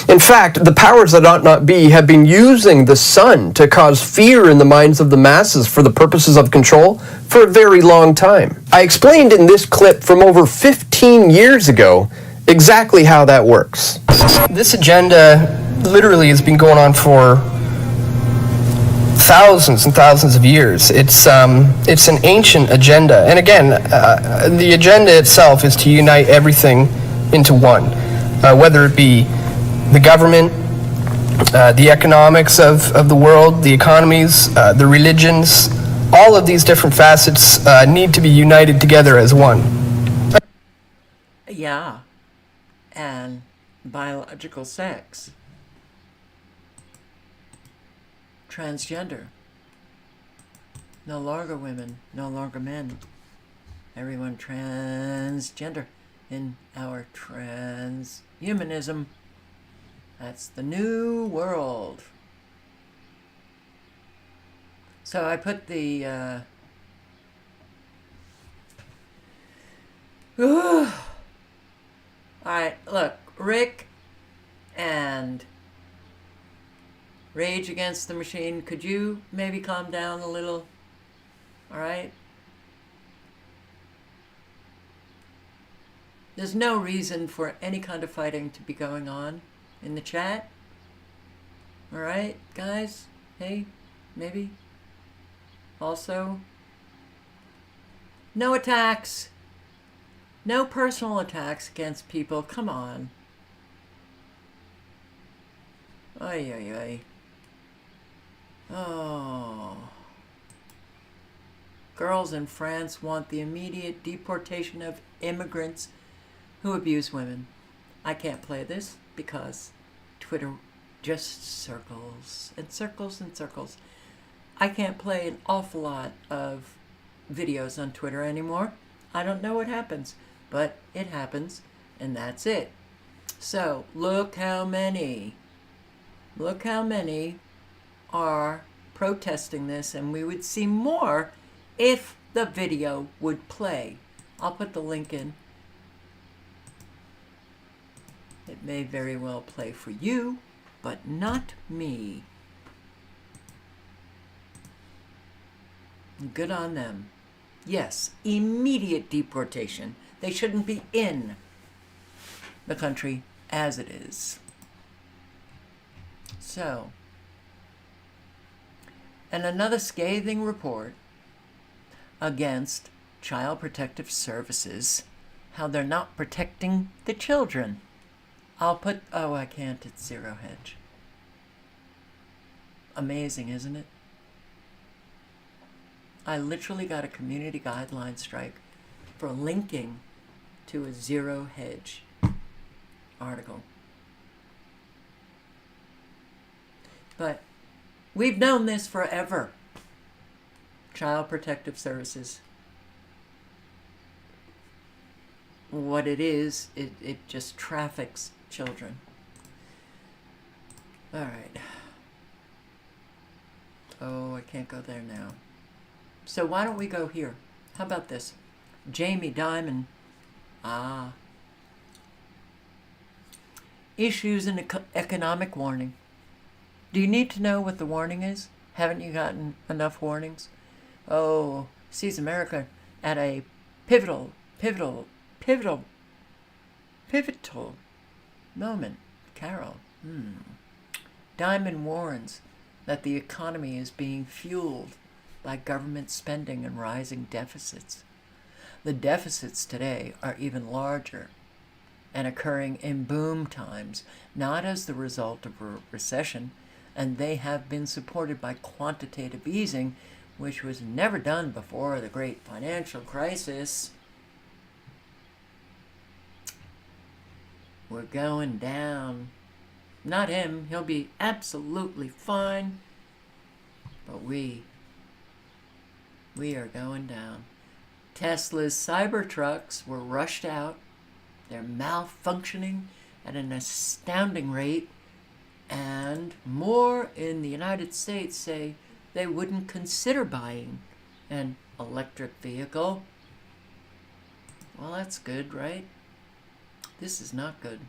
In fact, the powers that ought not be have been using the sun to cause fear in the minds of the masses for the purposes of control for a very long time. I explained in this clip from over 15 years ago exactly how that works. This agenda literally has been going on for thousands and thousands of years. It's an ancient agenda. And again, the agenda itself is to unite everything into one, whether it be the government, the economics of the world, the economies, the religions, all of these different facets need to be united together as one. Yeah, and biological sex, transgender, no longer women, no longer men, everyone transgender in our transhumanism. That's the new world. So I put the Alright, look, Rick and Rage Against the Machine, could you maybe calm down a little? Alright? There's no reason for any kind of fighting to be going on in the chat. Alright, guys? Hey, maybe. Also, no attacks. No personal attacks against people. Come on. Ay, ay, ay. Oh. Girls in France want the immediate deportation of immigrants who abuse women. I can't play this because Twitter just circles and circles and circles. I can't play an awful lot of videos on Twitter anymore. I don't know what happens, but it happens, and that's it. So, look how many are protesting this, and we would see more if the video would play. I'll put the link in. It may very well play for you, but not me. Good on them. Yes, immediate deportation. They shouldn't be in the country as it is. So, and another scathing report against Child Protective Services, how they're not protecting the children. I'll put, oh, I can't, it's Zero Hedge. Amazing, isn't it? I literally got a community guideline strike for linking to a Zero Hedge article. But we've known this forever. Child Protective Services. What it is, it just traffics children. All right. Oh, I can't go there now. So why don't we go here? How about this? Jamie Dimon. Issues an economic warning. Do you need to know what the warning is? Haven't you gotten enough warnings? Oh, sees America at a pivotal moment. Carol. Dimon warns that the economy is being fueled by government spending and rising deficits. The deficits today are even larger and occurring in boom times, not as the result of a recession, and they have been supported by quantitative easing, which was never done before the great financial crisis. We're going down. Not him, he'll be absolutely fine, but we are going down. Tesla's Cybertrucks were rushed out. They're malfunctioning at an astounding rate, and more in the United States say they wouldn't consider buying an electric vehicle. Well, that's good, right? This is not good.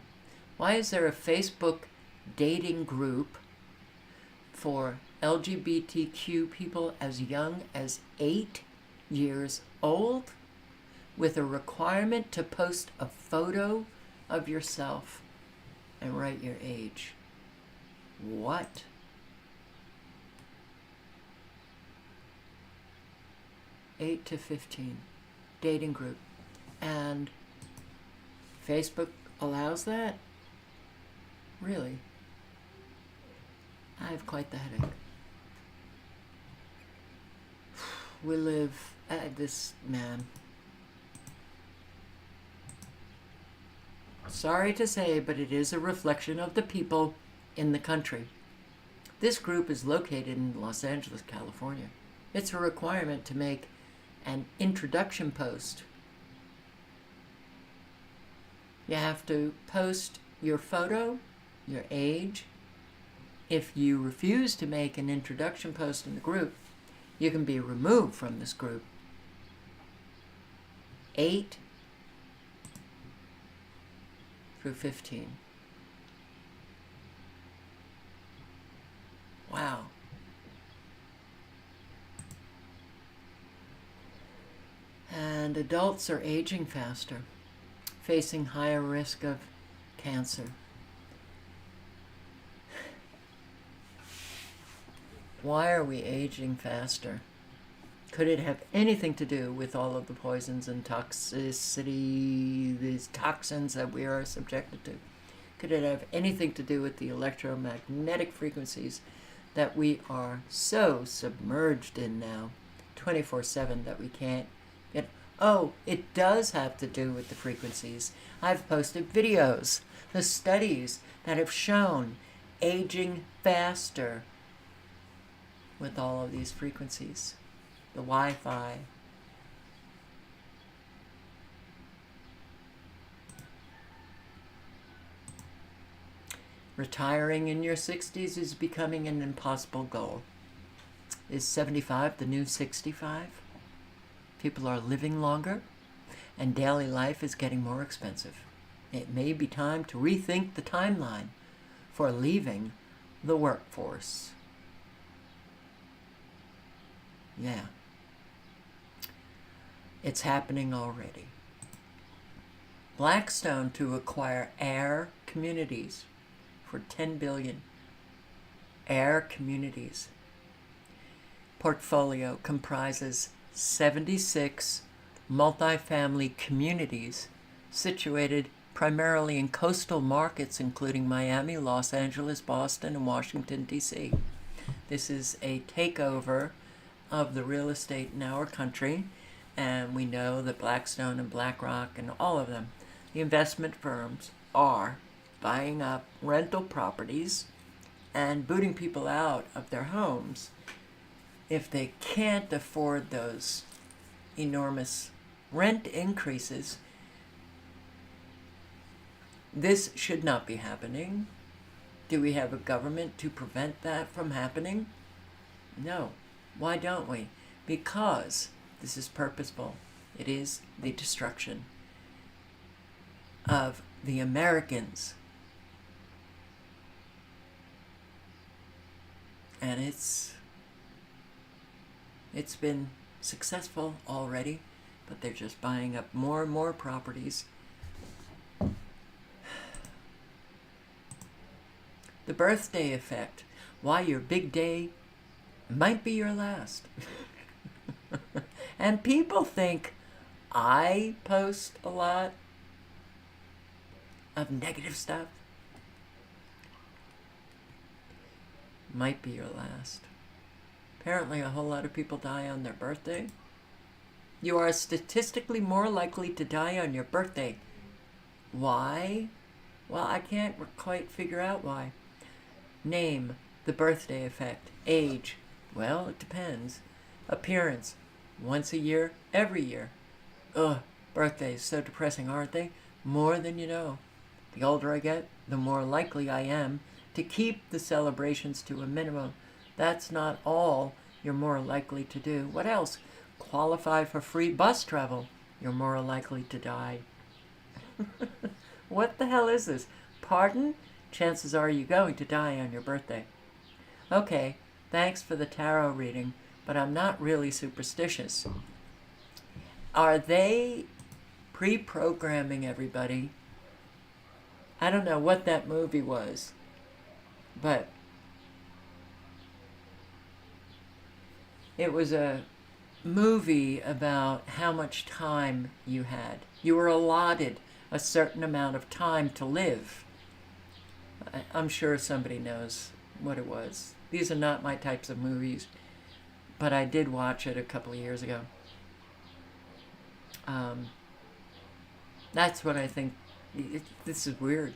Why is there a Facebook dating group for LGBTQ people as young as 8 years old with a requirement to post a photo of yourself and write your age? What? Eight to 15 dating group, and Facebook allows that? Really? I have quite the headache. We live this man. Sorry to say, but it is a reflection of the people in the country. This group is located in Los Angeles, California. It's a requirement to make an introduction post. You have to post your photo, your age. If you refuse to make an introduction post in the group, you can be removed from this group. 8 through 15. Wow. And adults are aging faster, facing higher risk of cancer. Why are we aging faster? Could it have anything to do with all of the poisons and toxicity, these toxins that we are subjected to? Could it have anything to do with the electromagnetic frequencies that we are so submerged in now, 24/7, that we can't get? Oh, it does have to do with the frequencies. I've posted videos, the studies that have shown aging faster with all of these frequencies. The Wi-Fi. Retiring in your 60s is becoming an impossible goal. Is 75 the new 65? People are living longer, and daily life is getting more expensive. It may be time to rethink the timeline for leaving the workforce. Yeah. It's happening already. Blackstone to acquire Air Communities for $10 billion. Air Communities. Portfolio comprises 76 multifamily communities situated primarily in coastal markets including Miami, Los Angeles, Boston, and Washington, D.C. This is a takeover of the real estate in our country, and we know that Blackstone and BlackRock and all of them, the investment firms, are buying up rental properties and booting people out of their homes if they can't afford those enormous rent increases. This should not be happening. Do we have a government to prevent that from happening? No. Why don't we? Because this is purposeful. It is the destruction of the Americans. And it's been successful already, but they're just buying up more and more properties. The birthday effect. Why your big day might be your last. And people think I post a lot of negative stuff. Might be your last. Apparently a whole lot of people die on their birthday. You are statistically more likely to die on your birthday. Why? Well, I can't quite figure out why. Name the birthday effect. Age. Well, it depends. Appearance. Once a year, every year. Ugh, birthdays, so depressing, aren't they? More than you know. The older I get, the more likely I am to keep the celebrations to a minimum. That's not all you're more likely to do. What else? Qualify for free bus travel. You're more likely to die. What the hell is this? Pardon? Chances are you're going to die on your birthday. Okay, thanks for the tarot reading, but I'm not really superstitious. Are they pre-programming everybody? I don't know what that movie was, but it was a movie about how much time you had. You were allotted a certain amount of time to live. I'm sure somebody knows what it was. These are not my types of movies, but I did watch it a couple of years ago. That's what I think. This is weird.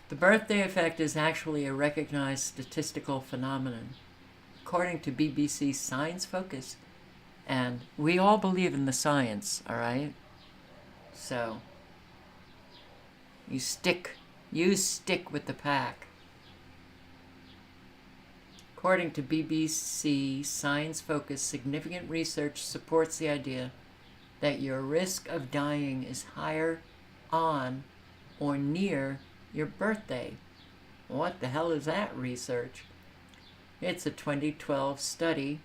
The birthday effect is actually a recognized statistical phenomenon, according to BBC Science Focus. And we all believe in the science, all right? So, you stick with the pack. According to BBC Science Focus, significant research supports the idea that your risk of dying is higher on or near your birthday. What the hell is that research? It's a 2012 study.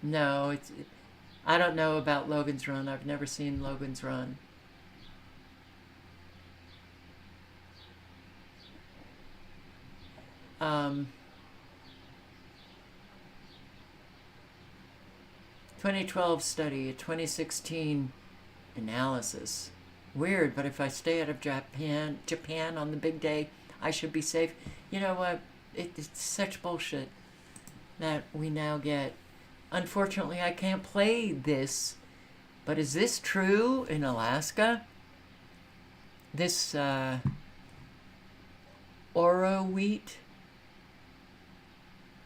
No, I don't know about Logan's Run. I've never seen Logan's Run. um, 2012 study, a 2016 analysis. Weird, but if I stay out of Japan on the big day, I should be safe. You know what? It's such bullshit that we now get. Unfortunately, I can't play this, but is this true in Alaska? This Oro wheat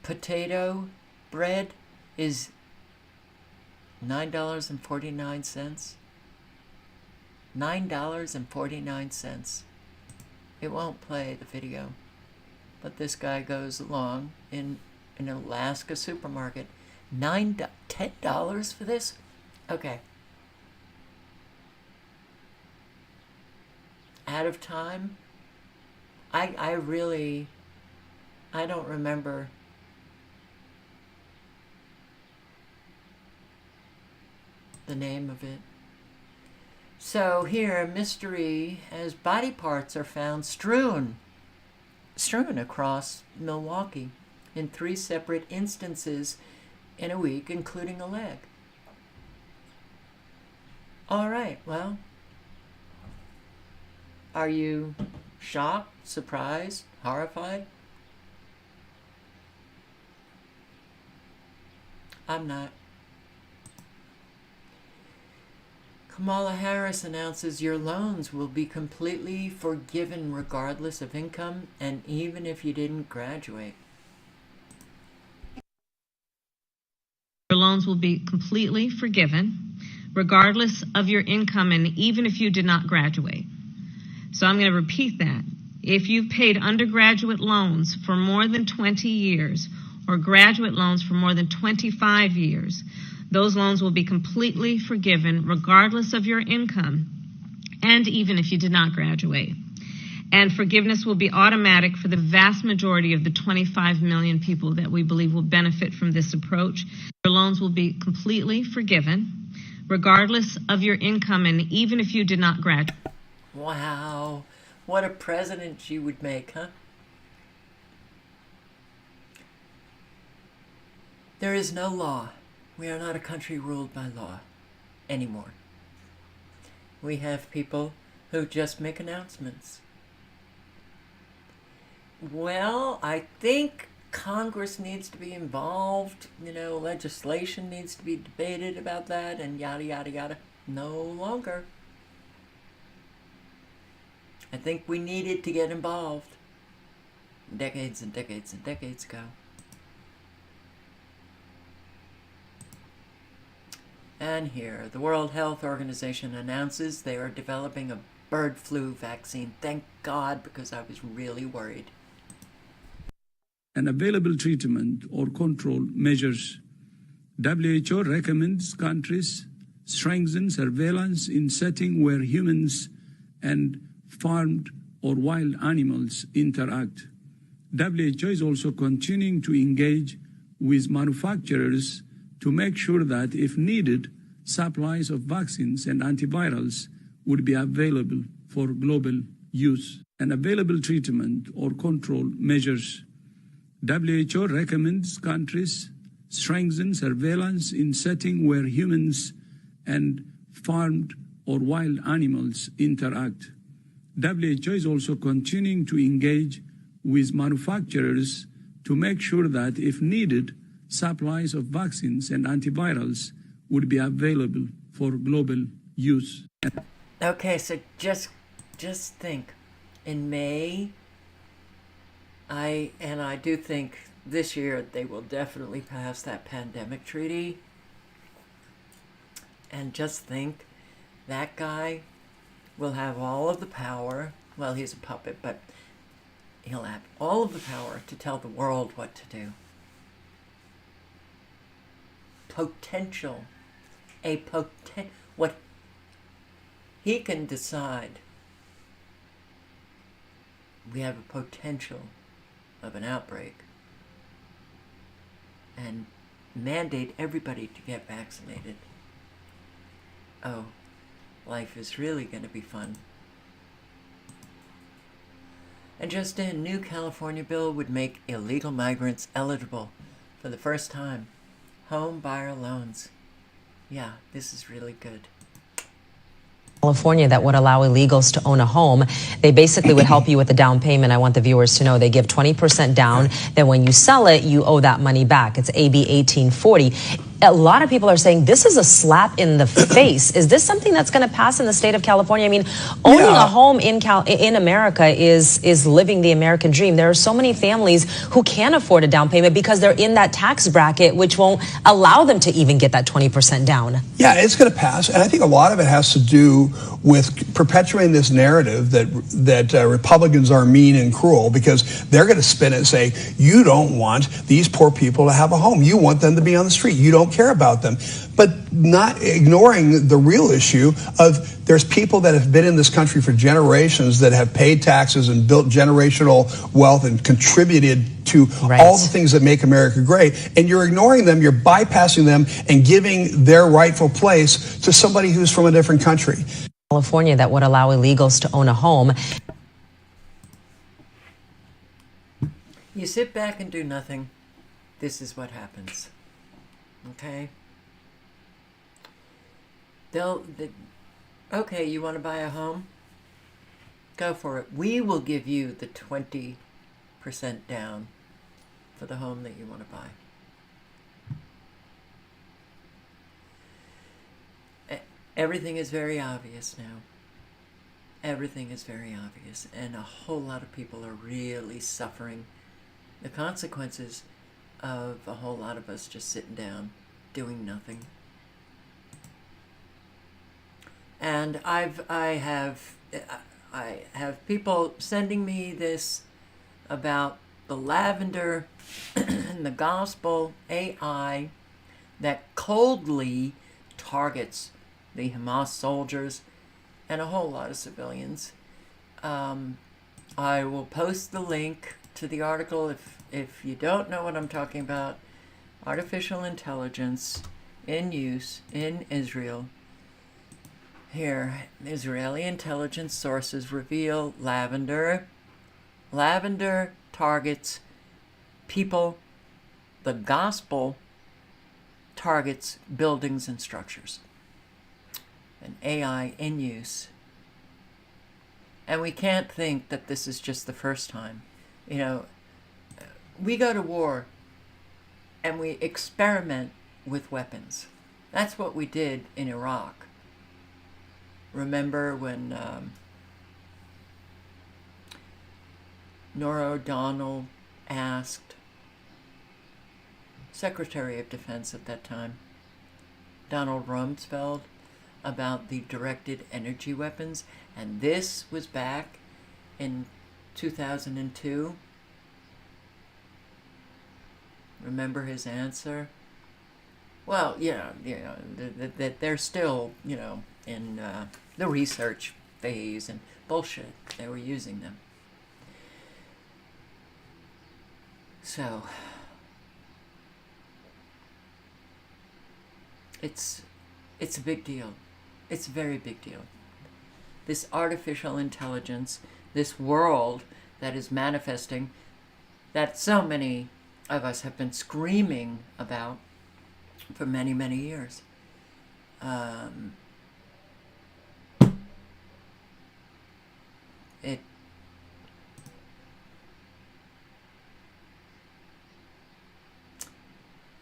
potato bread is $9.49. $9.49. It won't play the video, but this guy goes along in an Alaska supermarket. $10 for this? Okay. Out of time? I don't remember. The name of it. So here, a mystery as body parts are found strewn across Milwaukee in 3 separate instances in a week, including a leg. All right, well, are you shocked, surprised, horrified? I'm not. Kamala Harris announces your loans will be completely forgiven regardless of income and even if you didn't graduate. Your loans will be completely forgiven regardless of your income and even if you did not graduate. So I'm going to repeat that. If you've paid undergraduate loans for more than 20 years or graduate loans for more than 25 years, those loans will be completely forgiven regardless of your income and even if you did not graduate. And forgiveness will be automatic for the vast majority of the 25 million people that we believe will benefit from this approach. Your loans will be completely forgiven regardless of your income and even if you did not graduate. Wow, what a president she would make, huh? There is no law. We are not a country ruled by law anymore. We have people who just make announcements. Well, I think Congress needs to be involved. You know, legislation needs to be debated about that and yada, yada, yada. No longer. I think we needed to get involved decades and decades and decades ago. And here, the World Health Organization announces they are developing a bird flu vaccine. Thank God, because I was really worried. And available treatment or control measures. WHO recommends countries strengthen surveillance in settings where humans and farmed or wild animals interact. WHO is also continuing to engage with manufacturers to make sure that, if needed, supplies of vaccines and antivirals would be available for global use. And available treatment or control measures. WHO recommends countries strengthen surveillance in settings where humans and farmed or wild animals interact. WHO is also continuing to engage with manufacturers to make sure that, if needed, supplies of vaccines and antivirals would be available for global use. Okay, so just think. In May, I do think this year they will definitely pass that pandemic treaty. And just think, that guy will have all of the power. Well, he's a puppet, but he'll have all of the power to tell the world what to do. What he can decide. We have a potential of an outbreak and mandate everybody to get vaccinated. Oh, life is really going to be fun. And just in, new California bill would make illegal migrants eligible for the first time. Home buyer loans. Yeah, this is really good. California that would allow illegals to own a home. They basically would help you with the down payment. I want the viewers to know they give 20% down. Then when you sell it, you owe that money back. It's AB 1840. A lot of people are saying this is a slap in the face. Is this something that's going to pass in the state of California? I mean, owning a home in America is living the American dream. There are so many families who can't afford a down payment because they're in that tax bracket, which won't allow them to even get that 20% down. Yeah, it's going to pass. And I think a lot of it has to do with perpetuating this narrative that Republicans are mean and cruel, because they're going to spin it and say, you don't want these poor people to have a home. You want them to be on the street. You don't care about them. But not ignoring the real issue of there's people that have been in this country for generations that have paid taxes and built generational wealth and contributed to all the things that make America great. And you're ignoring them, you're bypassing them and giving their rightful place to somebody who's from a different country. California that would allow illegals to own a home. You sit back and do nothing. This is what happens. Okay? Okay, you want to buy a home? Go for it. We will give you the 20% down for the home that you want to buy. Everything is very obvious now. Everything is very obvious. And a whole lot of people are really suffering the consequences of a whole lot of us just sitting down, doing nothing. And I have people sending me this about the lavender and the gospel AI that coldly targets the Hamas soldiers and a whole lot of civilians. I will post the link to the article if you don't know what I'm talking about. Artificial intelligence in use in Israel. Here, Israeli intelligence sources reveal lavender targets people. The gospel targets buildings and structures. An AI in use. And we can't think that this is just the first time. You know, we go to war and we experiment with weapons. That's what we did in Iraq. Remember when Norah O'Donnell asked Secretary of Defense at that time, Donald Rumsfeld, about the directed energy weapons, and this was back in 2002. Remember his answer? Well, that they're still, in the research phase and bullshit. They were using them. So, it's a big deal. It's a very big deal. This artificial intelligence, this world that is manifesting, that so many of us have been screaming about for many, many years.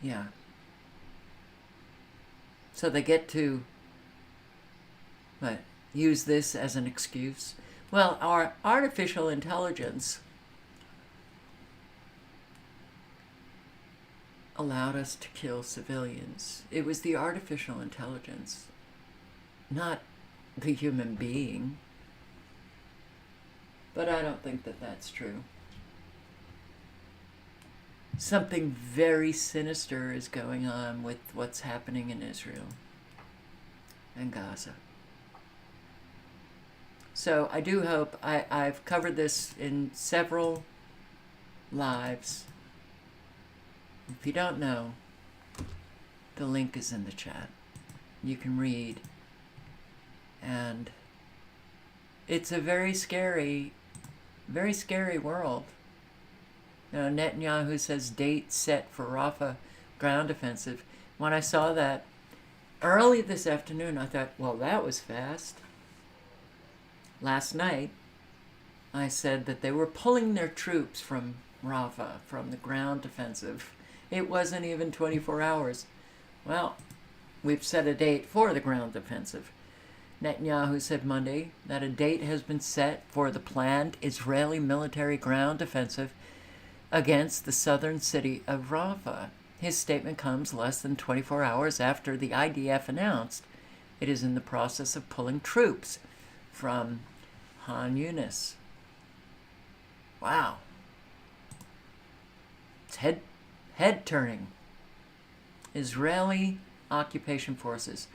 Yeah. So they get to use this as an excuse. Well, our artificial intelligence allowed us to kill civilians. It was the artificial intelligence, not the human being. But I don't think that that's true. Something very sinister is going on with what's happening in Israel and Gaza. So I do hope, I've covered this in several lives. If you don't know, the link is in the chat. You can read. And it's a very scary Very scary world. Now, Netanyahu says date set for Rafah ground offensive. When I saw that early this afternoon, I thought, well, that was fast. Last night, I said that they were pulling their troops from Rafah, from the ground offensive. It wasn't even 24 hours. Well, we've set a date for the ground offensive. Netanyahu said Monday that a date has been set for the planned Israeli military ground offensive against the southern city of Rafah. His statement comes less than 24 hours after the IDF announced it is in the process of pulling troops from Han Yunis. Wow. It's head turning. Israeli occupation forces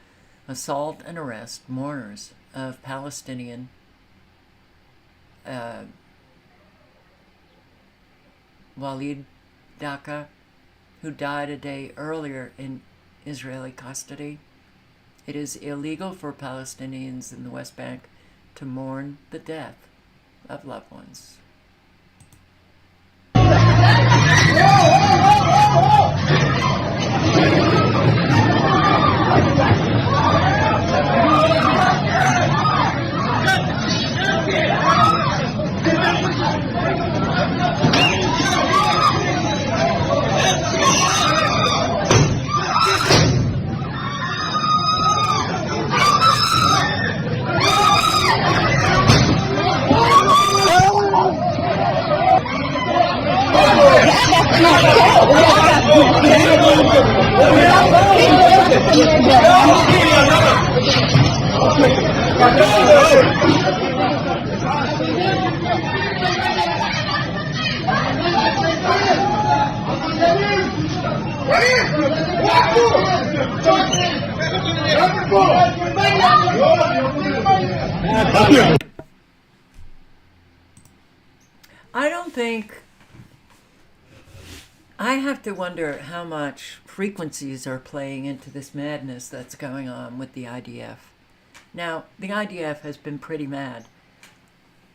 assault and arrest mourners of Palestinian Walid Daka, who died a day earlier in Israeli custody. It is illegal for Palestinians in the West Bank to mourn the death of loved ones. I don't think... I have to wonder how much frequencies are playing into this madness that's going on with the IDF. Now, the IDF has been pretty mad,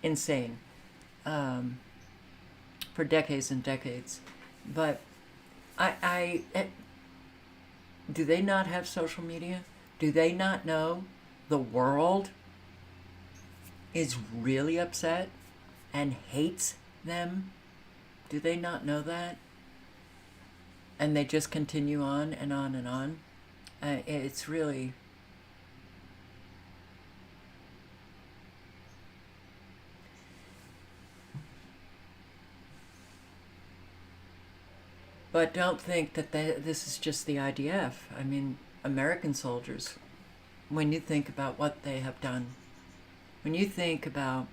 insane, for decades and decades. But do they not have social media? Do they not know the world is really upset and hates them? Do they not know that? And they just continue on and on and on. It's really... But don't think that this is just the IDF. I mean, American soldiers, when you think about what they have done, when you think about...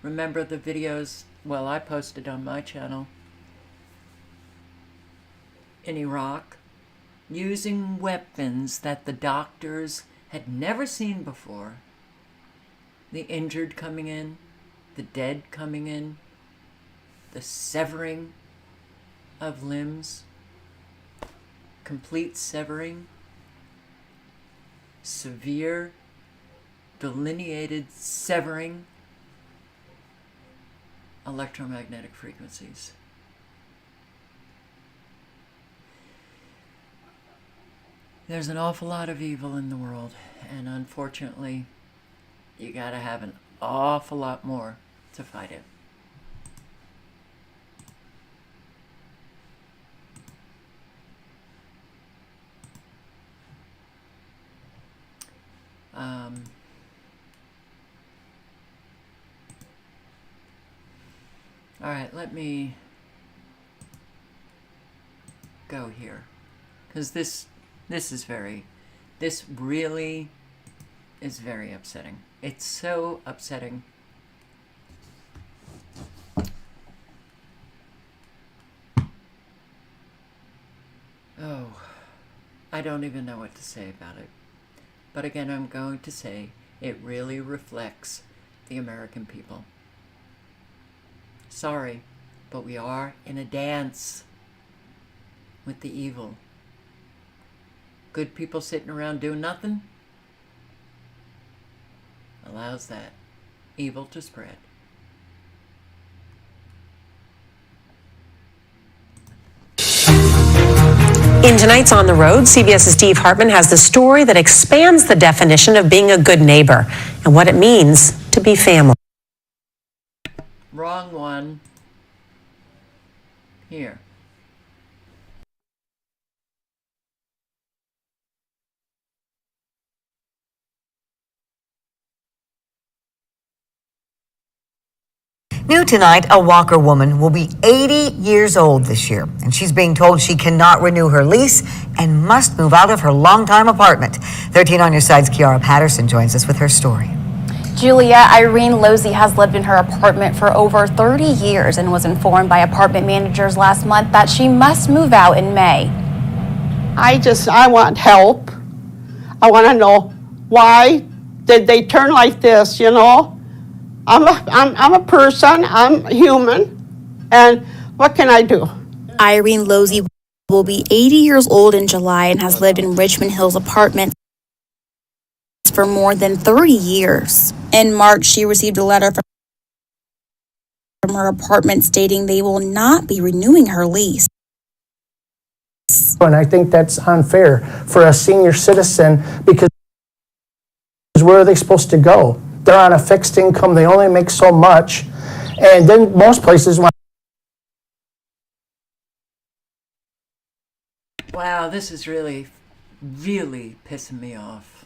Remember the videos, well, I posted on my channel, in Iraq, using weapons that the doctors had never seen before. The injured coming in, the dead coming in, the severing of limbs, complete severing, severe delineated severing, electromagnetic frequencies. There's an awful lot of evil in the world, and unfortunately, you gotta have an awful lot more to fight it. All right, let me go here, because this really is very upsetting. It's so upsetting. Oh, I don't even know what to say about it. But again, I'm going to say it really reflects the American people. Sorry, but we are in a dance with the evil. Good people sitting around doing nothing allows that. evil to spread. In tonight's On the Road, CBS's Steve Hartman has the story that expands the definition of being a good neighbor and what it means to be family. Wrong one. Here. New tonight, a Walker woman will be 80 years old this year, and she's being told she cannot renew her lease and must move out of her longtime apartment. 13 on your side's Kiara Patterson joins us with her story. Julia Irene Losey has lived in her apartment for over 30 years and was informed by apartment managers last month that she must move out in May. I want help. I want to know, why did they turn like this, you know? I'm a person, I'm human, and what can I do? Irene Losey will be 80 years old in July and has lived in Richmond Hills apartments for more than 30 years. In March, she received a letter from her apartment stating they will not be renewing her lease. And I think that's unfair for a senior citizen, because where are they supposed to go? They're on a fixed income, they only make so much, and then most places want. Wow, this is really pissing me off.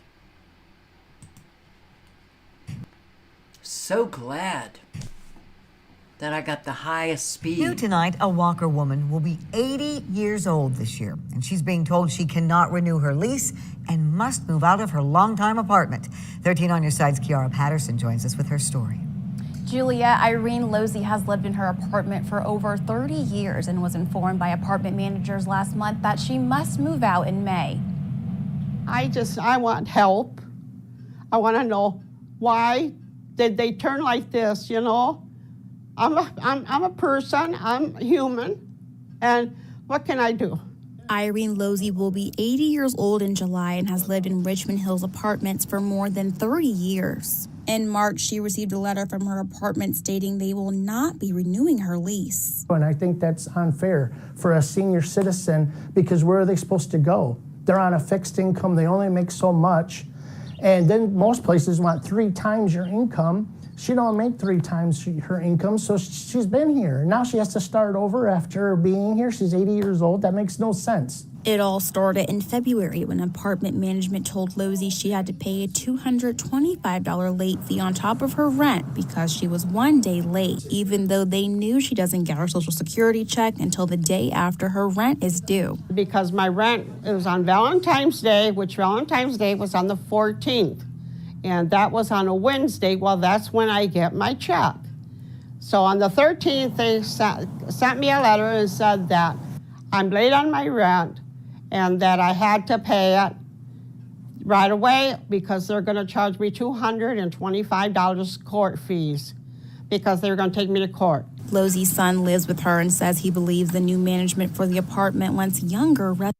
So glad that I got the highest speed. New tonight, a Walker woman will be 80 years old this year, and she's being told she cannot renew her lease and must move out of her longtime apartment. 13 on your side's Kiara Patterson joins us with her story. Julia Irene Losey has lived in her apartment for over 30 years and was informed by apartment managers last month that she must move out in May. I want help. I want to know, why did they turn like this, you know? I'm a person, I'm human, and what can I do? Irene Losey will be 80 years old in July and has lived in Richmond Hills apartments for more than 30 years. In March, she received a letter from her apartment stating they will not be renewing her lease. And I think that's unfair for a senior citizen, because where are they supposed to go? They're on a fixed income, they only make so much, and then most places want 3 times your income. She don't make 3 times her income, so she's been here. Now she has to start over after being here. She's 80 years old. That makes no sense. It all started in February when apartment management told Losey she had to pay a $225 late fee on top of her rent because she was 1 day late, even though they knew she doesn't get her Social Security check until the day after her rent is due. Because my rent was on Valentine's Day, which Valentine's Day was on the 14th. And that was on a Wednesday. Well, that's when I get my check. So on the 13th, they sent me a letter and said that I'm late on my rent and that I had to pay it right away because they're going to charge me $225 court fees because they're going to take me to court. Losey's son lives with her and says he believes the new management for the apartment wants younger residents.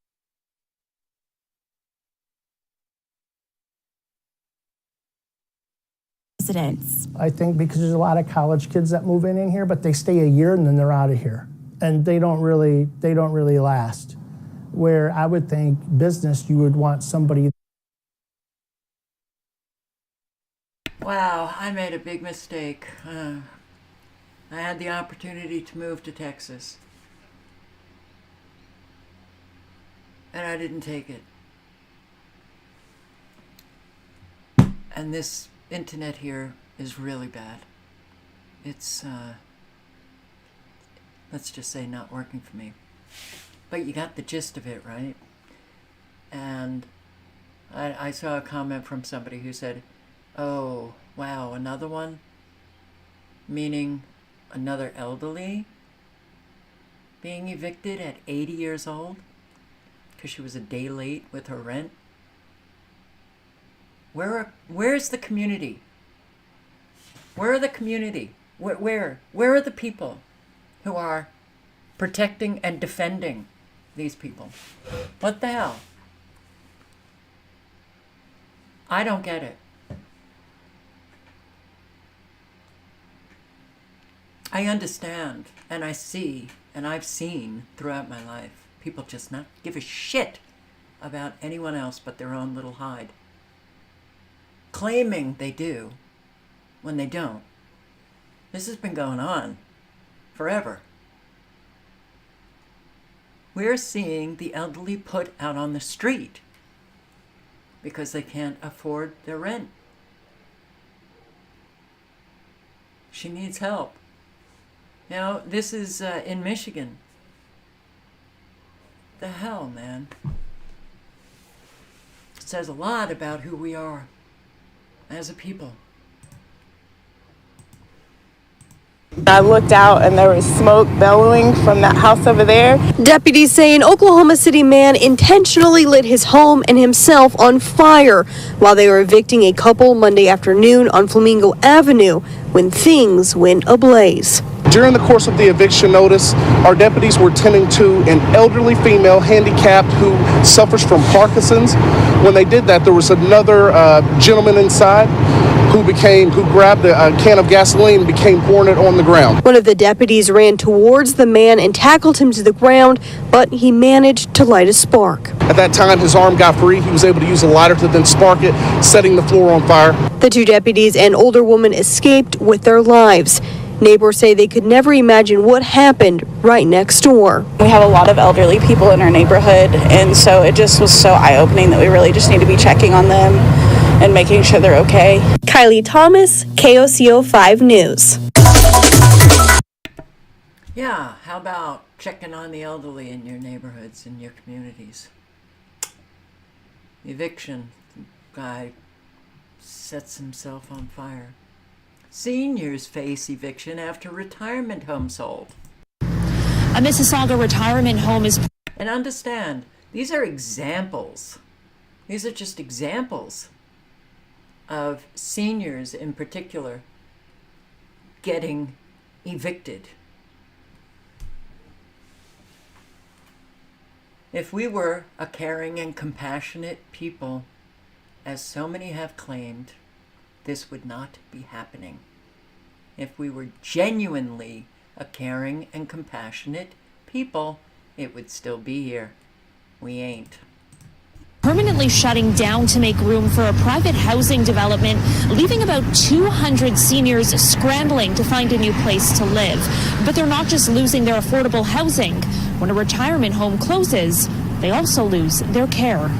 I think because there's a lot of college kids that move in here, but they stay a year and then they're out of here, and they don't really last. Where I would think business, you would want somebody. Wow, I made a big mistake. I had the opportunity to move to Texas, and I didn't take it. And this internet here is really bad. It's, let's just say, not working for me. But you got the gist of it, right? And I saw a comment from somebody who said, oh, wow, another one? Meaning another elderly being evicted at 80 years old because she was a day late with her rent? Where's the community? Where are the community? Where are the people who are protecting and defending these people? What the hell? I don't get it. I understand, and I see, and I've seen throughout my life, people just not give a shit about anyone else but their own little hide. Claiming they do when they don't. This has been going on forever. We're seeing the elderly put out on the street because they can't afford their rent. She needs help. Now, this is in Michigan. The hell, man. It says a lot about who we are as a people. I looked out and there was smoke bellowing from that house over there. Deputies say an Oklahoma City man intentionally lit his home and himself on fire while they were evicting a couple Monday afternoon on Flamingo Avenue when things went ablaze. During the course of the eviction notice, our deputies were tending to an elderly female handicapped who suffers from Parkinson's. When they did that, there was another gentleman inside who grabbed a can of gasoline and began pouring it on the ground. One of the deputies ran towards the man and tackled him to the ground, but he managed to light a spark. At that time, his arm got free. He was able to use a lighter to then spark it, setting the floor on fire. The two deputies and older woman escaped with their lives. Neighbors say they could never imagine what happened right next door. We have a lot of elderly people in our neighborhood, and so it just was so eye-opening that we really just need to be checking on them and making sure they're okay. Kylie Thomas, KOCO 5 News. Yeah, how about checking on the elderly in your neighborhoods, in your communities? Eviction. Guy sets himself on fire. Seniors face eviction after retirement home sold. A Mississauga retirement home is... And understand, these are examples. These are just examples of seniors in particular getting evicted. If we were a caring and compassionate people, as so many have claimed, this would not be happening. If we were genuinely a caring and compassionate people, it would still be here. We ain't. Permanently shutting down to make room for a private housing development, leaving about 200 seniors scrambling to find a new place to live. But they're not just losing their affordable housing. When a retirement home closes, they also lose their care.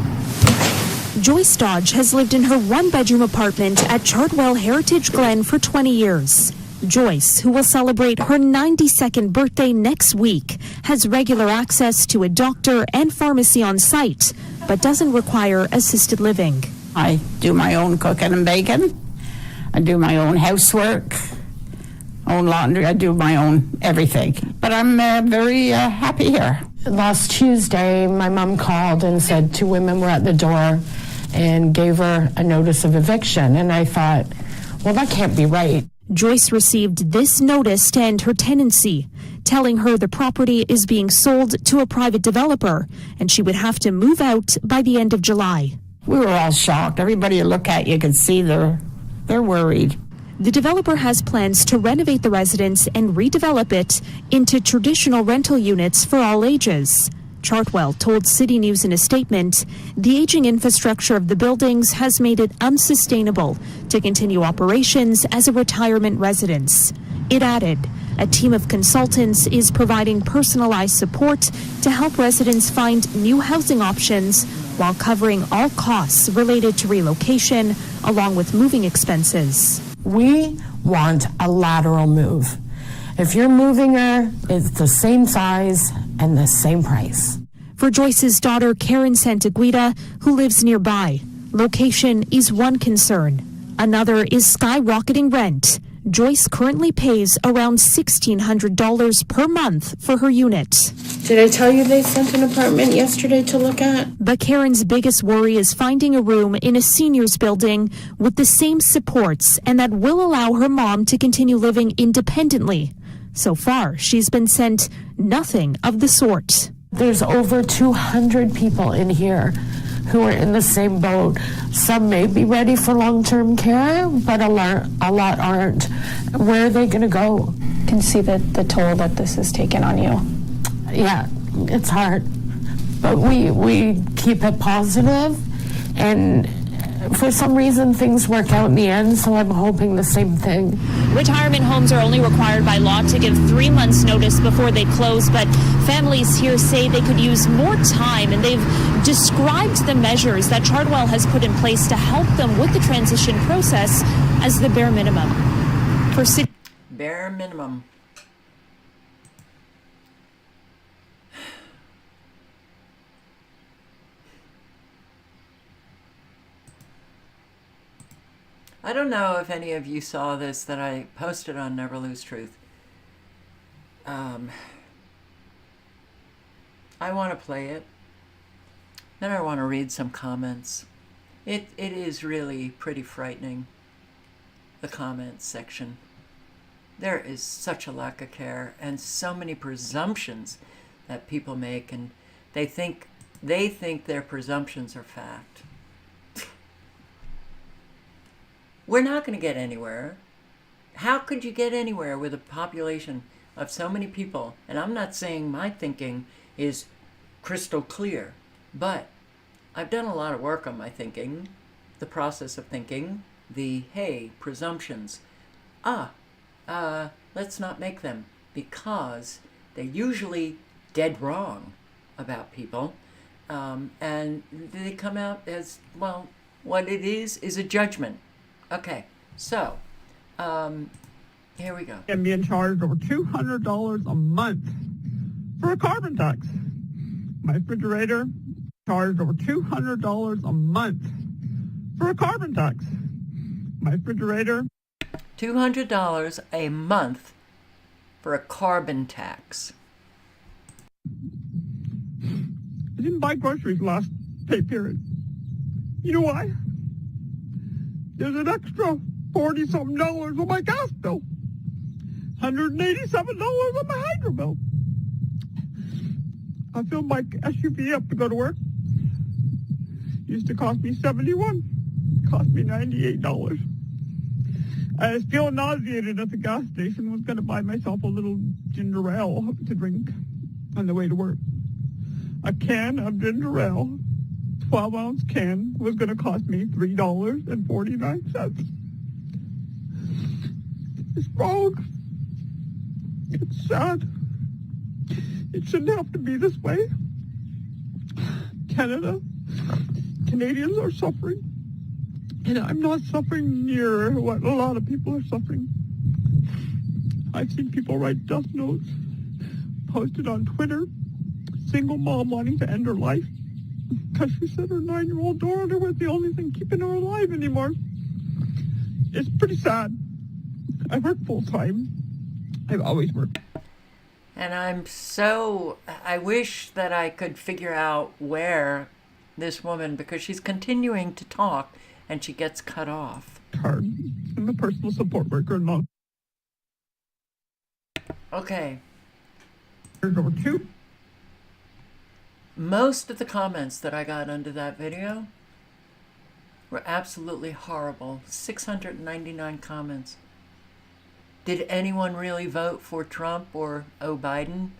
Joyce Dodge has lived in her one-bedroom apartment at Chartwell Heritage Glen for 20 years. Joyce, who will celebrate her 92nd birthday next week, has regular access to a doctor and pharmacy on site, but doesn't require assisted living. I do my own cooking and baking. I do my own housework, own laundry. I do my own everything. But I'm very happy here. Last Tuesday, my mom called and said two women were at the door and gave her a notice of eviction. And I thought, well, that can't be right. Joyce received this notice to end her tenancy, telling her the property is being sold to a private developer and she would have to move out by the end of July. We were all shocked. Everybody you look at, you can see they're worried. The developer has plans to renovate the residence and redevelop it into traditional rental units for all ages. Chartwell told City News in a statement, the aging infrastructure of the buildings has made it unsustainable to continue operations as a retirement residence. It added, a team of consultants is providing personalized support to help residents find new housing options while covering all costs related to relocation along with moving expenses. We want a lateral move. If you're moving her, it's the same size and the same price. For Joyce's daughter, Karen Santaguida, who lives nearby, location is one concern. Another is skyrocketing rent. Joyce currently pays around $1,600 per month for her unit. Did I tell you they sent an apartment yesterday to look at? But Karen's biggest worry is finding a room in a seniors building with the same supports and that will allow her mom to continue living independently. So far, she's been sent nothing of the sort. There's over 200 people in here who are in the same boat. Some may be ready for long-term care, but a lot aren't. Where are they going to go? can see the toll that this has taken on you. Yeah, it's hard. But we keep it positive, and for some reason things work out in the end, so I'm hoping the same thing. Retirement homes are only required by law to give 3 months notice before they close, but families here say they could use more time, and they've described the measures that Chardwell has put in place to help them with the transition process as the bare minimum. For Bare minimum. I don't know if any of you saw this that I posted on Never Lose Truth. I want to play it. Then I want to read some comments. It is really pretty frightening, the comments section. There is such a lack of care and so many presumptions that people make, and they think their presumptions are fact. We're not going to get anywhere. How could you get anywhere with a population of so many people? And I'm not saying my thinking is crystal clear, but I've done a lot of work on my thinking, the process of thinking, the, hey, presumptions. Let's not make them, because they're usually dead wrong about people. And they come out as, well, what it is a judgment. Okay, so, here we go. And being charged over $200 a month for a carbon tax. My refrigerator charged over $200 a month for a carbon tax. My refrigerator. $200 a month for a carbon tax. I didn't buy groceries last pay period. You know why? There's an extra $40-something on my gas bill. $187 on my hydro bill. I filled my SUV up to go to work. Used to cost me $71. Cost me $98. I was feeling nauseated at the gas station. Was going to buy myself a little ginger ale to drink on the way to work. A can of ginger ale, 12-ounce can, was going to cost me $3.49. It's wrong. It's sad. It shouldn't have to be this way. Canadians are suffering. And I'm not suffering near what a lot of people are suffering. I've seen people write death notes, posted on Twitter, single mom wanting to end her life because she said her 9-year-old daughter was the only thing keeping her alive anymore. It's pretty sad. I work full-time. I've always worked. And I wish that I could figure out where this woman, because she's continuing to talk and she gets cut off. Hard. I'm a personal support worker and not. Okay. There's over 2. Most of the comments that I got under that video were absolutely horrible. 699 comments. Did anyone really vote for Trump or Biden?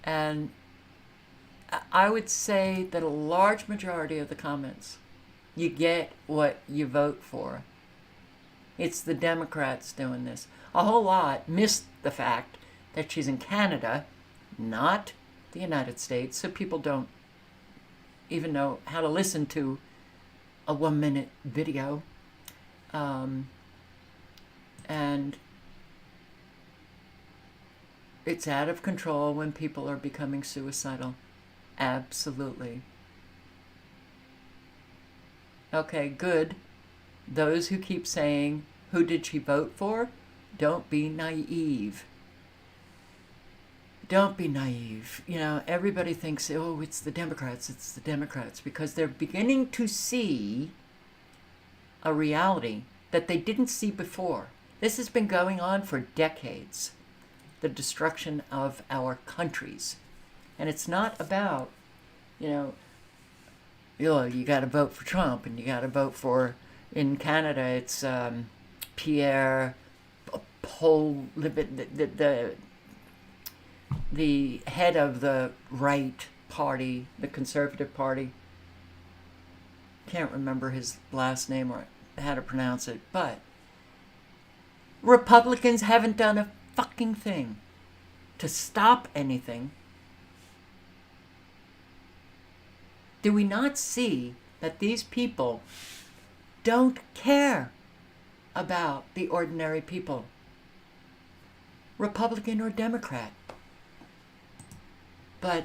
And I would say that a large majority of the comments, you get what you vote for. It's the Democrats doing this. A whole lot missed the fact that she's in Canada, not the United States, so people don't even know how to listen to a 1-minute video. And it's out of control when people are becoming suicidal. Absolutely. Okay, good. Those who keep saying, who did she vote for? Don't be naive. Don't be naive. You know, everybody thinks, oh, it's the Democrats, because they're beginning to see a reality that they didn't see before. This has been going on for decades, the destruction of our countries. And it's not about, you got to vote for Trump and you got to vote for, in Canada, it's Pierre Paul, the head of the right party, the Conservative Party. Can't remember his last name or how to pronounce it, but Republicans haven't done a fucking thing to stop anything. Do we not see that these people don't care about the ordinary people, Republican or Democrat? But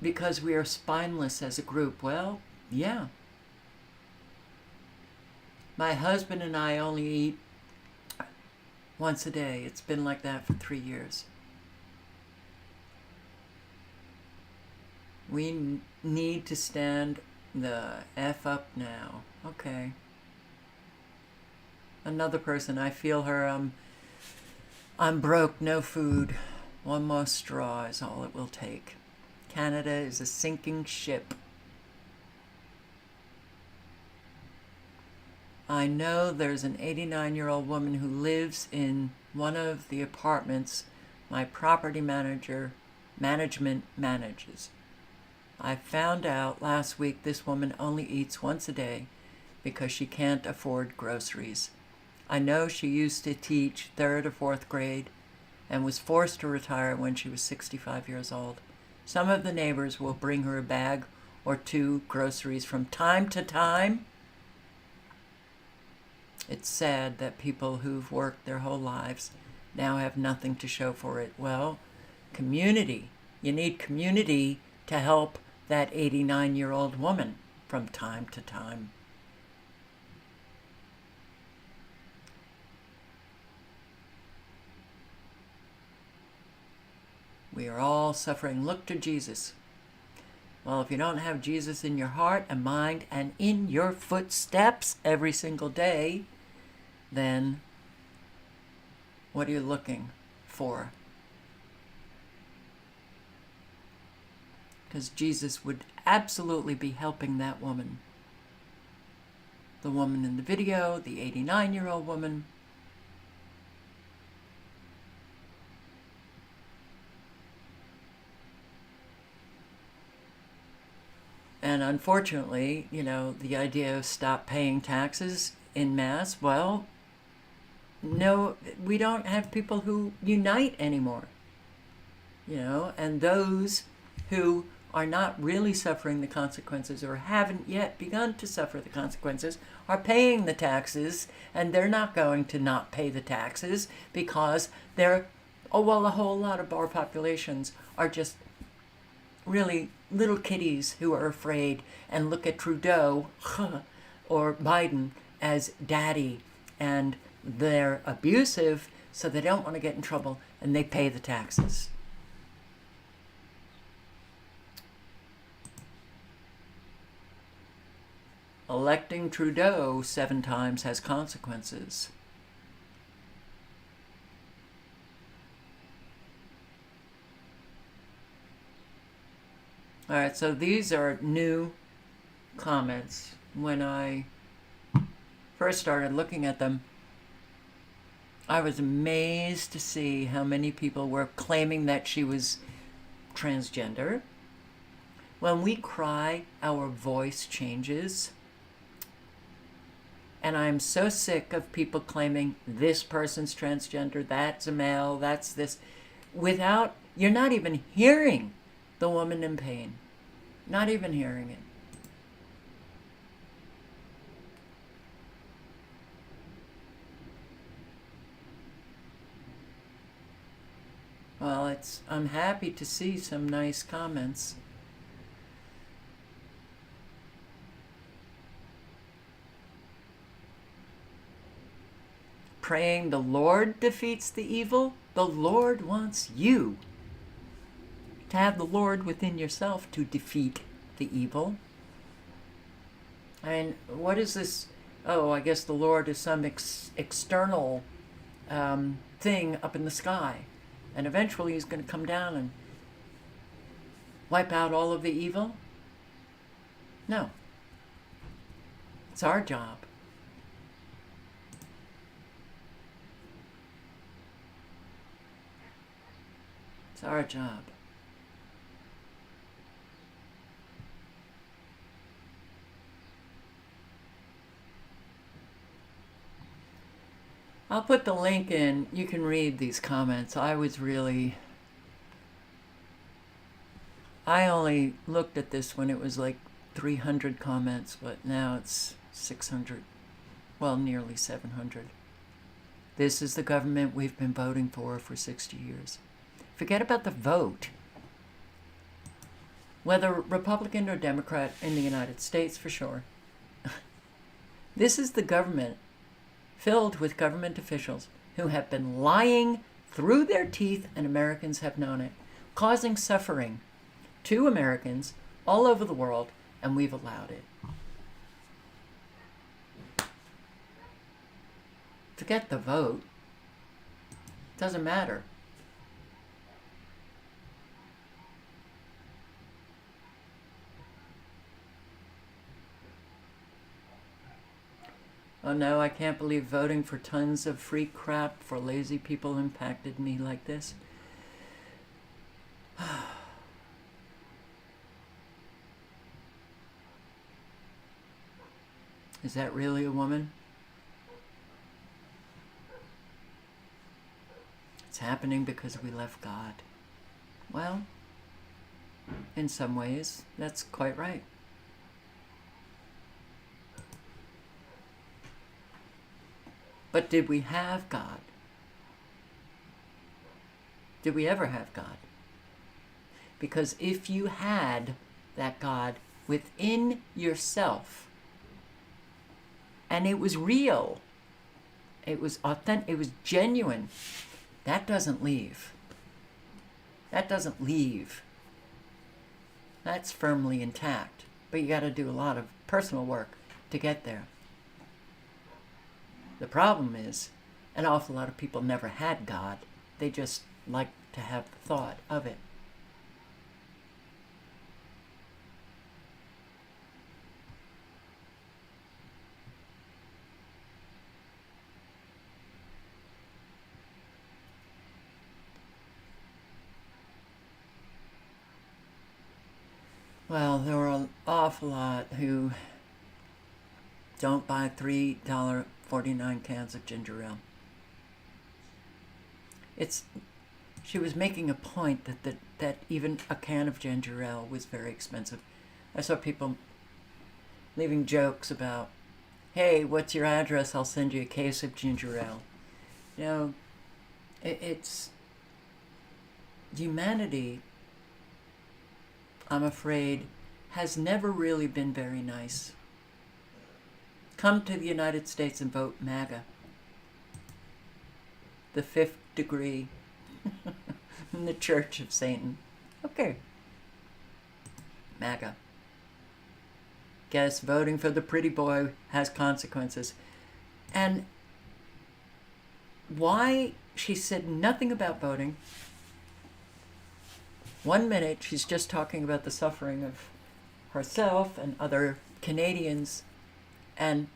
because we are spineless as a group, well, yeah. My husband and I only eat once a day. It's been like that for 3 years. We need to stand the F up now. Okay. Another person, I feel her, I'm broke, no food. One more straw is all it will take. Canada is a sinking ship. I know there's an 89-year-old woman who lives in one of the apartments my property management manages. I found out last week this woman only eats once a day because she can't afford groceries. I know she used to teach 3rd or 4th grade and was forced to retire when she was 65 years old. Some of the neighbors will bring her a bag or 2 groceries from time to time. It's sad that people who've worked their whole lives now have nothing to show for it. Well, community. You need community to help that 89-year-old woman from time to time. We are all suffering. Look to Jesus. Well, if you don't have Jesus in your heart and mind and in your footsteps every single day, then what are you looking for? Because Jesus would absolutely be helping that woman. The woman in the video, the 89-year-old woman. And unfortunately, you know, the idea of stop paying taxes en masse, well, no, we don't have people who unite anymore. You know, and those who are not really suffering the consequences or haven't yet begun to suffer the consequences are paying the taxes, and they're not going to not pay the taxes because they're, a whole lot of our populations are just really little kitties who are afraid and look at Trudeau or Biden as daddy, and they're abusive, so they don't want to get in trouble, and they pay the taxes. Electing Trudeau 7 times has consequences. All right, so these are new comments. When I first started looking at them, I was amazed to see how many people were claiming that she was transgender. When we cry, our voice changes. And I'm so sick of people claiming this person's transgender, that's a male, that's this, without, you're not even hearing the woman in pain. Not even hearing it. Well, I'm happy to see some nice comments. Praying the Lord defeats the evil. The Lord wants you to have the Lord within yourself to defeat the evil. And what is this? Oh, I guess the Lord is some external thing up in the sky. And eventually he's going to come down and wipe out all of the evil? No. It's our job. It's our job. I'll put the link in. You can read these comments. I only looked at this when it was like 300 comments, but now it's 600. Well, nearly 700. This is the government we've been voting for 60 years. Forget about the vote. Whether Republican or Democrat in the United States, for sure. This is the government filled with government officials who have been lying through their teeth, and Americans have known it, causing suffering to Americans all over the world, and we've allowed it. Forget the vote. Doesn't matter. Oh no, I can't believe voting for tons of free crap for lazy people impacted me like this. Is that really a woman? It's happening because we left God. Well, in some ways, that's quite right. But did we have God? Did we ever have God? Because if you had that God within yourself, and it was real, it was authentic, it was genuine, that doesn't leave. That doesn't leave. That's firmly intact. But you got to do a lot of personal work to get there. The problem is, an awful lot of people never had God. They just like to have the thought of it. Well, there were an awful lot who don't buy $3.49 cans of ginger ale. She was making a point that even a can of ginger ale was very expensive. I saw people leaving jokes about, hey, what's your address? I'll send you a case of ginger ale. You know, it's humanity, I'm afraid, has never really been very nice. Come to the United States and vote MAGA. The fifth degree in the Church of Satan. Okay. MAGA. Guess voting for the pretty boy has consequences. And why she said nothing about voting. 1 minute she's just talking about the suffering of herself and other Canadians, and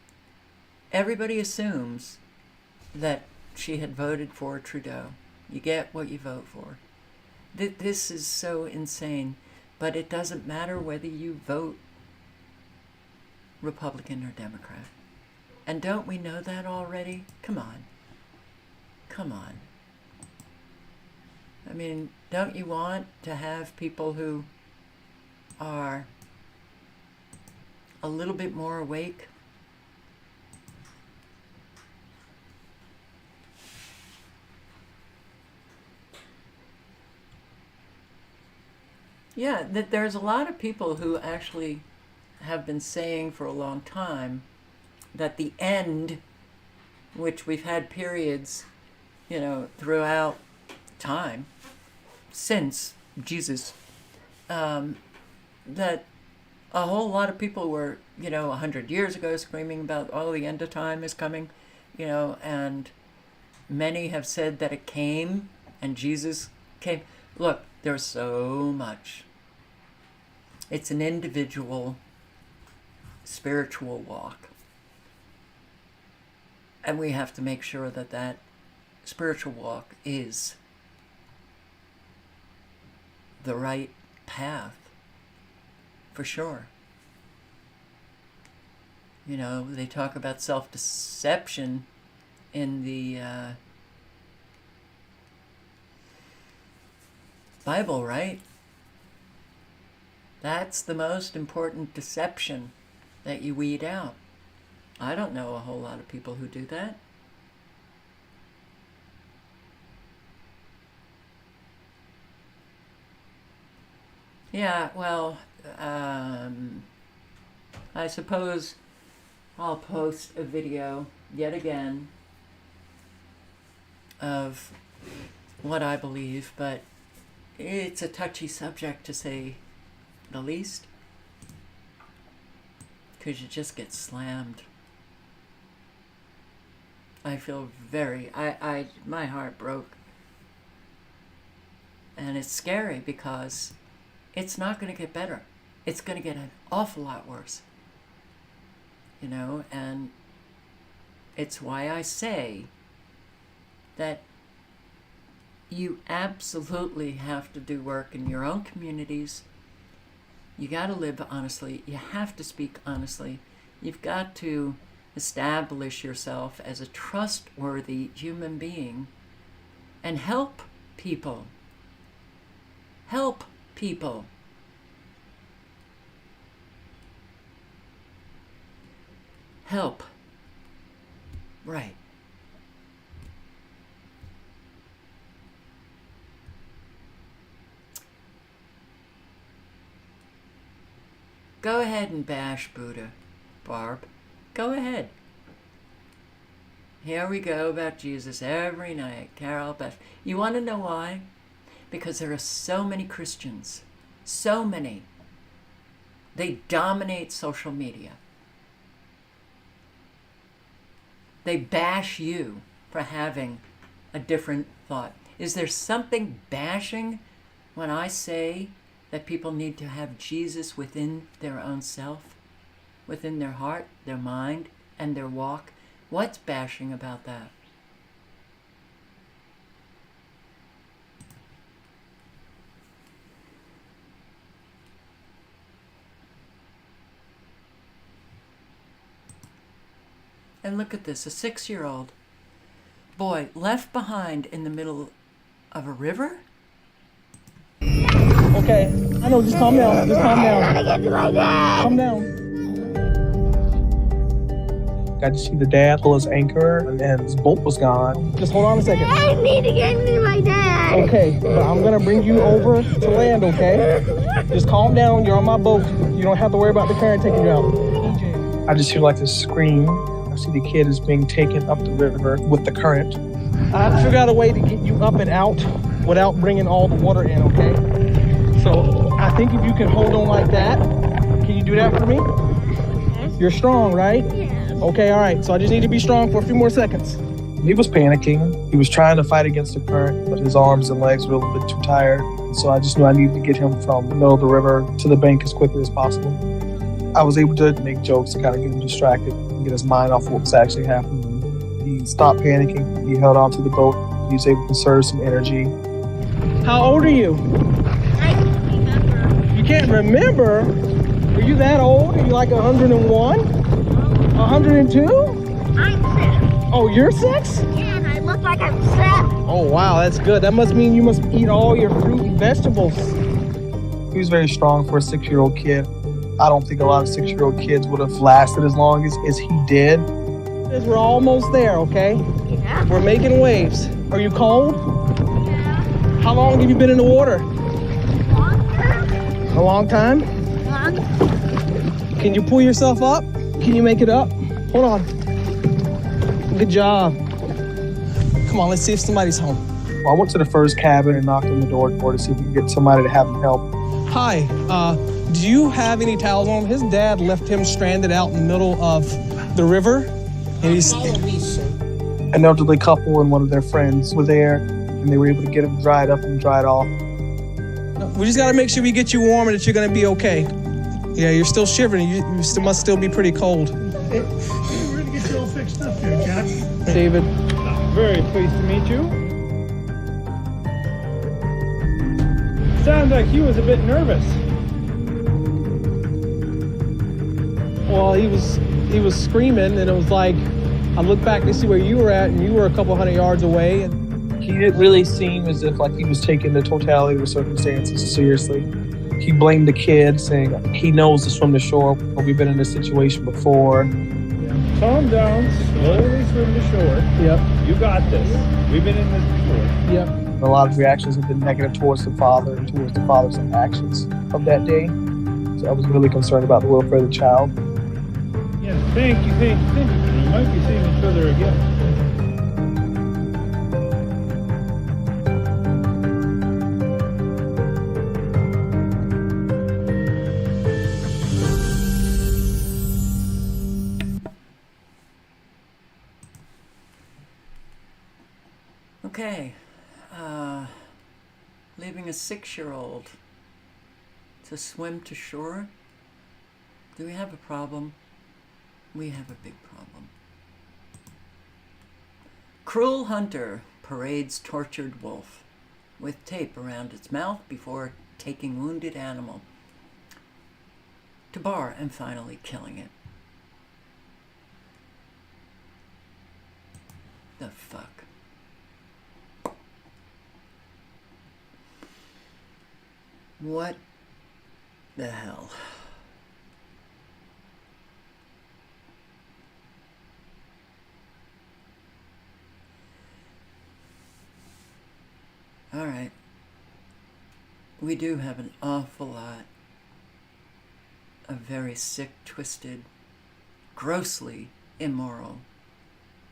everybody assumes that she had voted for Trudeau. You get what you vote for. This is so insane, but it doesn't matter whether you vote Republican or Democrat. And don't we know that already? Come on. Come on. I mean, don't you want to have people who are a little bit more awake? Yeah, there's a lot of people who actually have been saying for a long time that the end, which we've had periods, you know, throughout time, since Jesus, that a whole lot of people were, 100 years ago screaming about, oh, the end of time is coming, and many have said that it came and Jesus came. Look, there's so much. It's an individual spiritual walk. And we have to make sure that that spiritual walk is the right path, for sure. You know, they talk about self-deception in the Bible, right? That's the most important deception that you weed out. I don't know a whole lot of people who do that. Yeah, well, I suppose I'll post a video yet again of what I believe, but it's a touchy subject to say the least, because you just get slammed. I feel very, my heart broke. And it's scary because it's not going to get better. It's going to get an awful lot worse. You know, and it's why I say that you absolutely have to do work in your own communities. You got to live honestly. You have to speak honestly. You've got to establish yourself as a trustworthy human being and help people. Help people. Help. Right. Go ahead and bash Buddha, Barb. Go ahead. Here we go about Jesus every night. Carol, bash. You want to know why? Because there are so many Christians. So many. They dominate social media. They bash you for having a different thought. Is there something bashing when I say that people need to have Jesus within their own self, within their heart, their mind, and their walk? What's bashing about that? And look at this, a 6-year-old boy left behind in the middle of a river? Okay, I know, just calm down, just calm down. Calm down. Got to see the dad pull his anchor and his boat was gone. Just hold on a second. I need to get me my dad. Okay, but I'm gonna bring you over to land, okay? Just calm down, you're on my boat. You don't have to worry about the current taking you out. I just hear like this scream. I see the kid is being taken up the river with the current. I have to figure out a way to get you up and out without bringing all the water in, okay? So I think if you can hold on like that, can you do that for me? You're strong, right? Yeah. Okay, all right. So I just need to be strong for a few more seconds. He was panicking. He was trying to fight against the current, but his arms and legs were a little bit too tired. So I just knew I needed to get him from the middle of the river to the bank as quickly as possible. I was able to make jokes to kind of get him distracted and get his mind off what was actually happening. He stopped panicking. He held onto the boat. He was able to conserve some energy. How old are you? I can't remember. You can't remember? Are you that old? Are you like 101? 102? I'm 6. Oh, you're 6? Yeah, and I look like I'm 7. Oh, wow, that's good. That must mean you must eat all your fruit and vegetables. He was very strong for a 6-year-old kid. I don't think a lot of 6-year-old kids would have lasted as long as he did. We're almost there, okay? Yeah. We're making waves. Are you cold? Yeah. How long have you been in the water? A long time? Long. Can you pull yourself up? Can you make it up? Hold on. Good job. Come on, let's see if somebody's home. Well, I went to the first cabin and knocked on the door to see if we could get somebody to have him help. Hi, do you have any towels on him? His dad left him stranded out in the middle of the river. And he's an elderly couple and one of their friends were there, and they were able to get him dried up and dried off. We just got to make sure we get you warm and that you're going to be okay. Yeah, you're still shivering. You must still be pretty cold. Hey, we're going to get you all fixed up here, Jack. David, very pleased to meet you. sounded like he was a bit nervous. Well, he was screaming, and it was like, I looked back to see where you were at, and you were a couple hundred yards away. And he didn't really seem as if like he was taking the totality of the circumstances seriously. He blamed the kid, saying he knows to swim to shore. We've been in this situation before. Calm down, slowly swim to shore. Yep. You got this. We've been in this before. Yep. A lot of reactions have been negative towards the father and towards the father's actions of that day. So I was really concerned about the welfare of the child. Yes, thank you. We might be seeing each other again. Okay, leaving a 6-year-old to swim to shore? Do we have a problem? We have a big problem. Cruel hunter parades tortured wolf with tape around its mouth before taking wounded animal to bar and finally killing it. The fuck? What the hell? All right. We do have an awful lot of very sick, twisted, grossly immoral,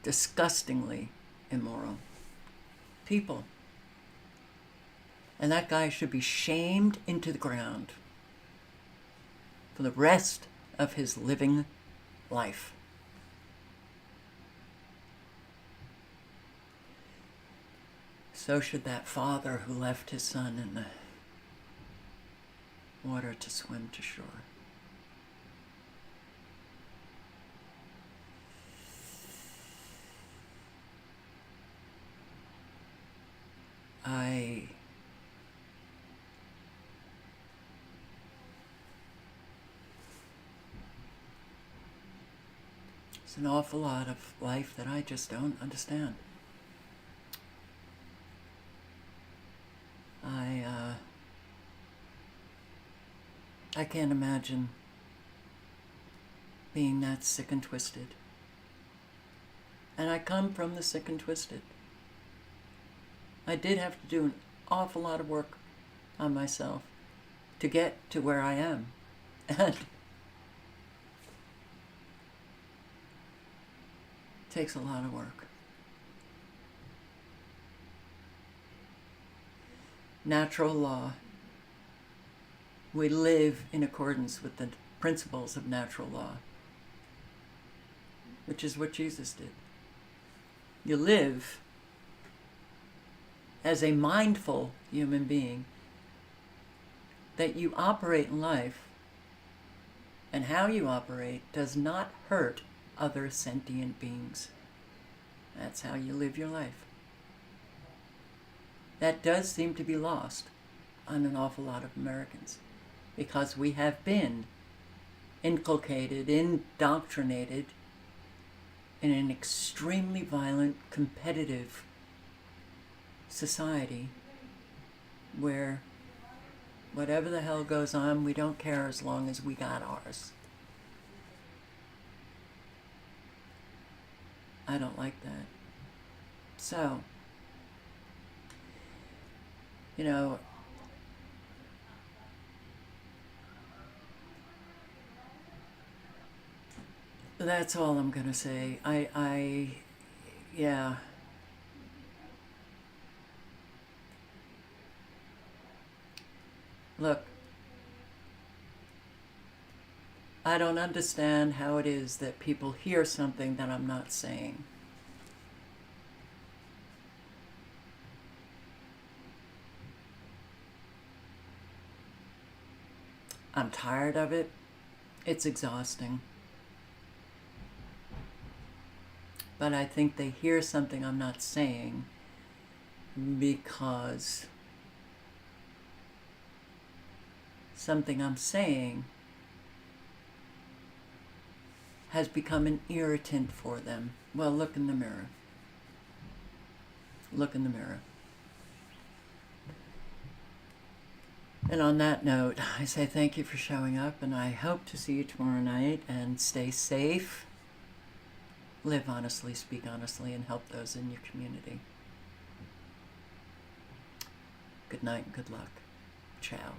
disgustingly immoral people. And that guy should be shamed into the ground for the rest of his living life. So should that father who left his son in the water to swim to shore. It's an awful lot of life that I just don't understand. I can't imagine being that sick and twisted. And I come from the sick and twisted. I did have to do an awful lot of work on myself to get to where I am. And it takes a lot of work. Natural law. We live in accordance with the principles of natural law, which is what Jesus did. You live as a mindful human being, that you operate in life, and how you operate does not hurt other sentient beings. That's how you live your life. That does seem to be lost on an awful lot of Americans, because we have been inculcated, indoctrinated in an extremely violent, competitive society where whatever the hell goes on, we don't care as long as we got ours. I don't like that. So, you know, that's all I'm gonna say. Yeah. Look, I don't understand how it is that people hear something that I'm not saying. I'm tired of it. It's exhausting. But I think they hear something I'm not saying because something I'm saying has become an irritant for them, well, look in the mirror. Look in the mirror. And on that note, I say thank you for showing up, and I hope to see you tomorrow night, and stay safe. Live honestly, speak honestly, and help those in your community. Good night and good luck. Ciao.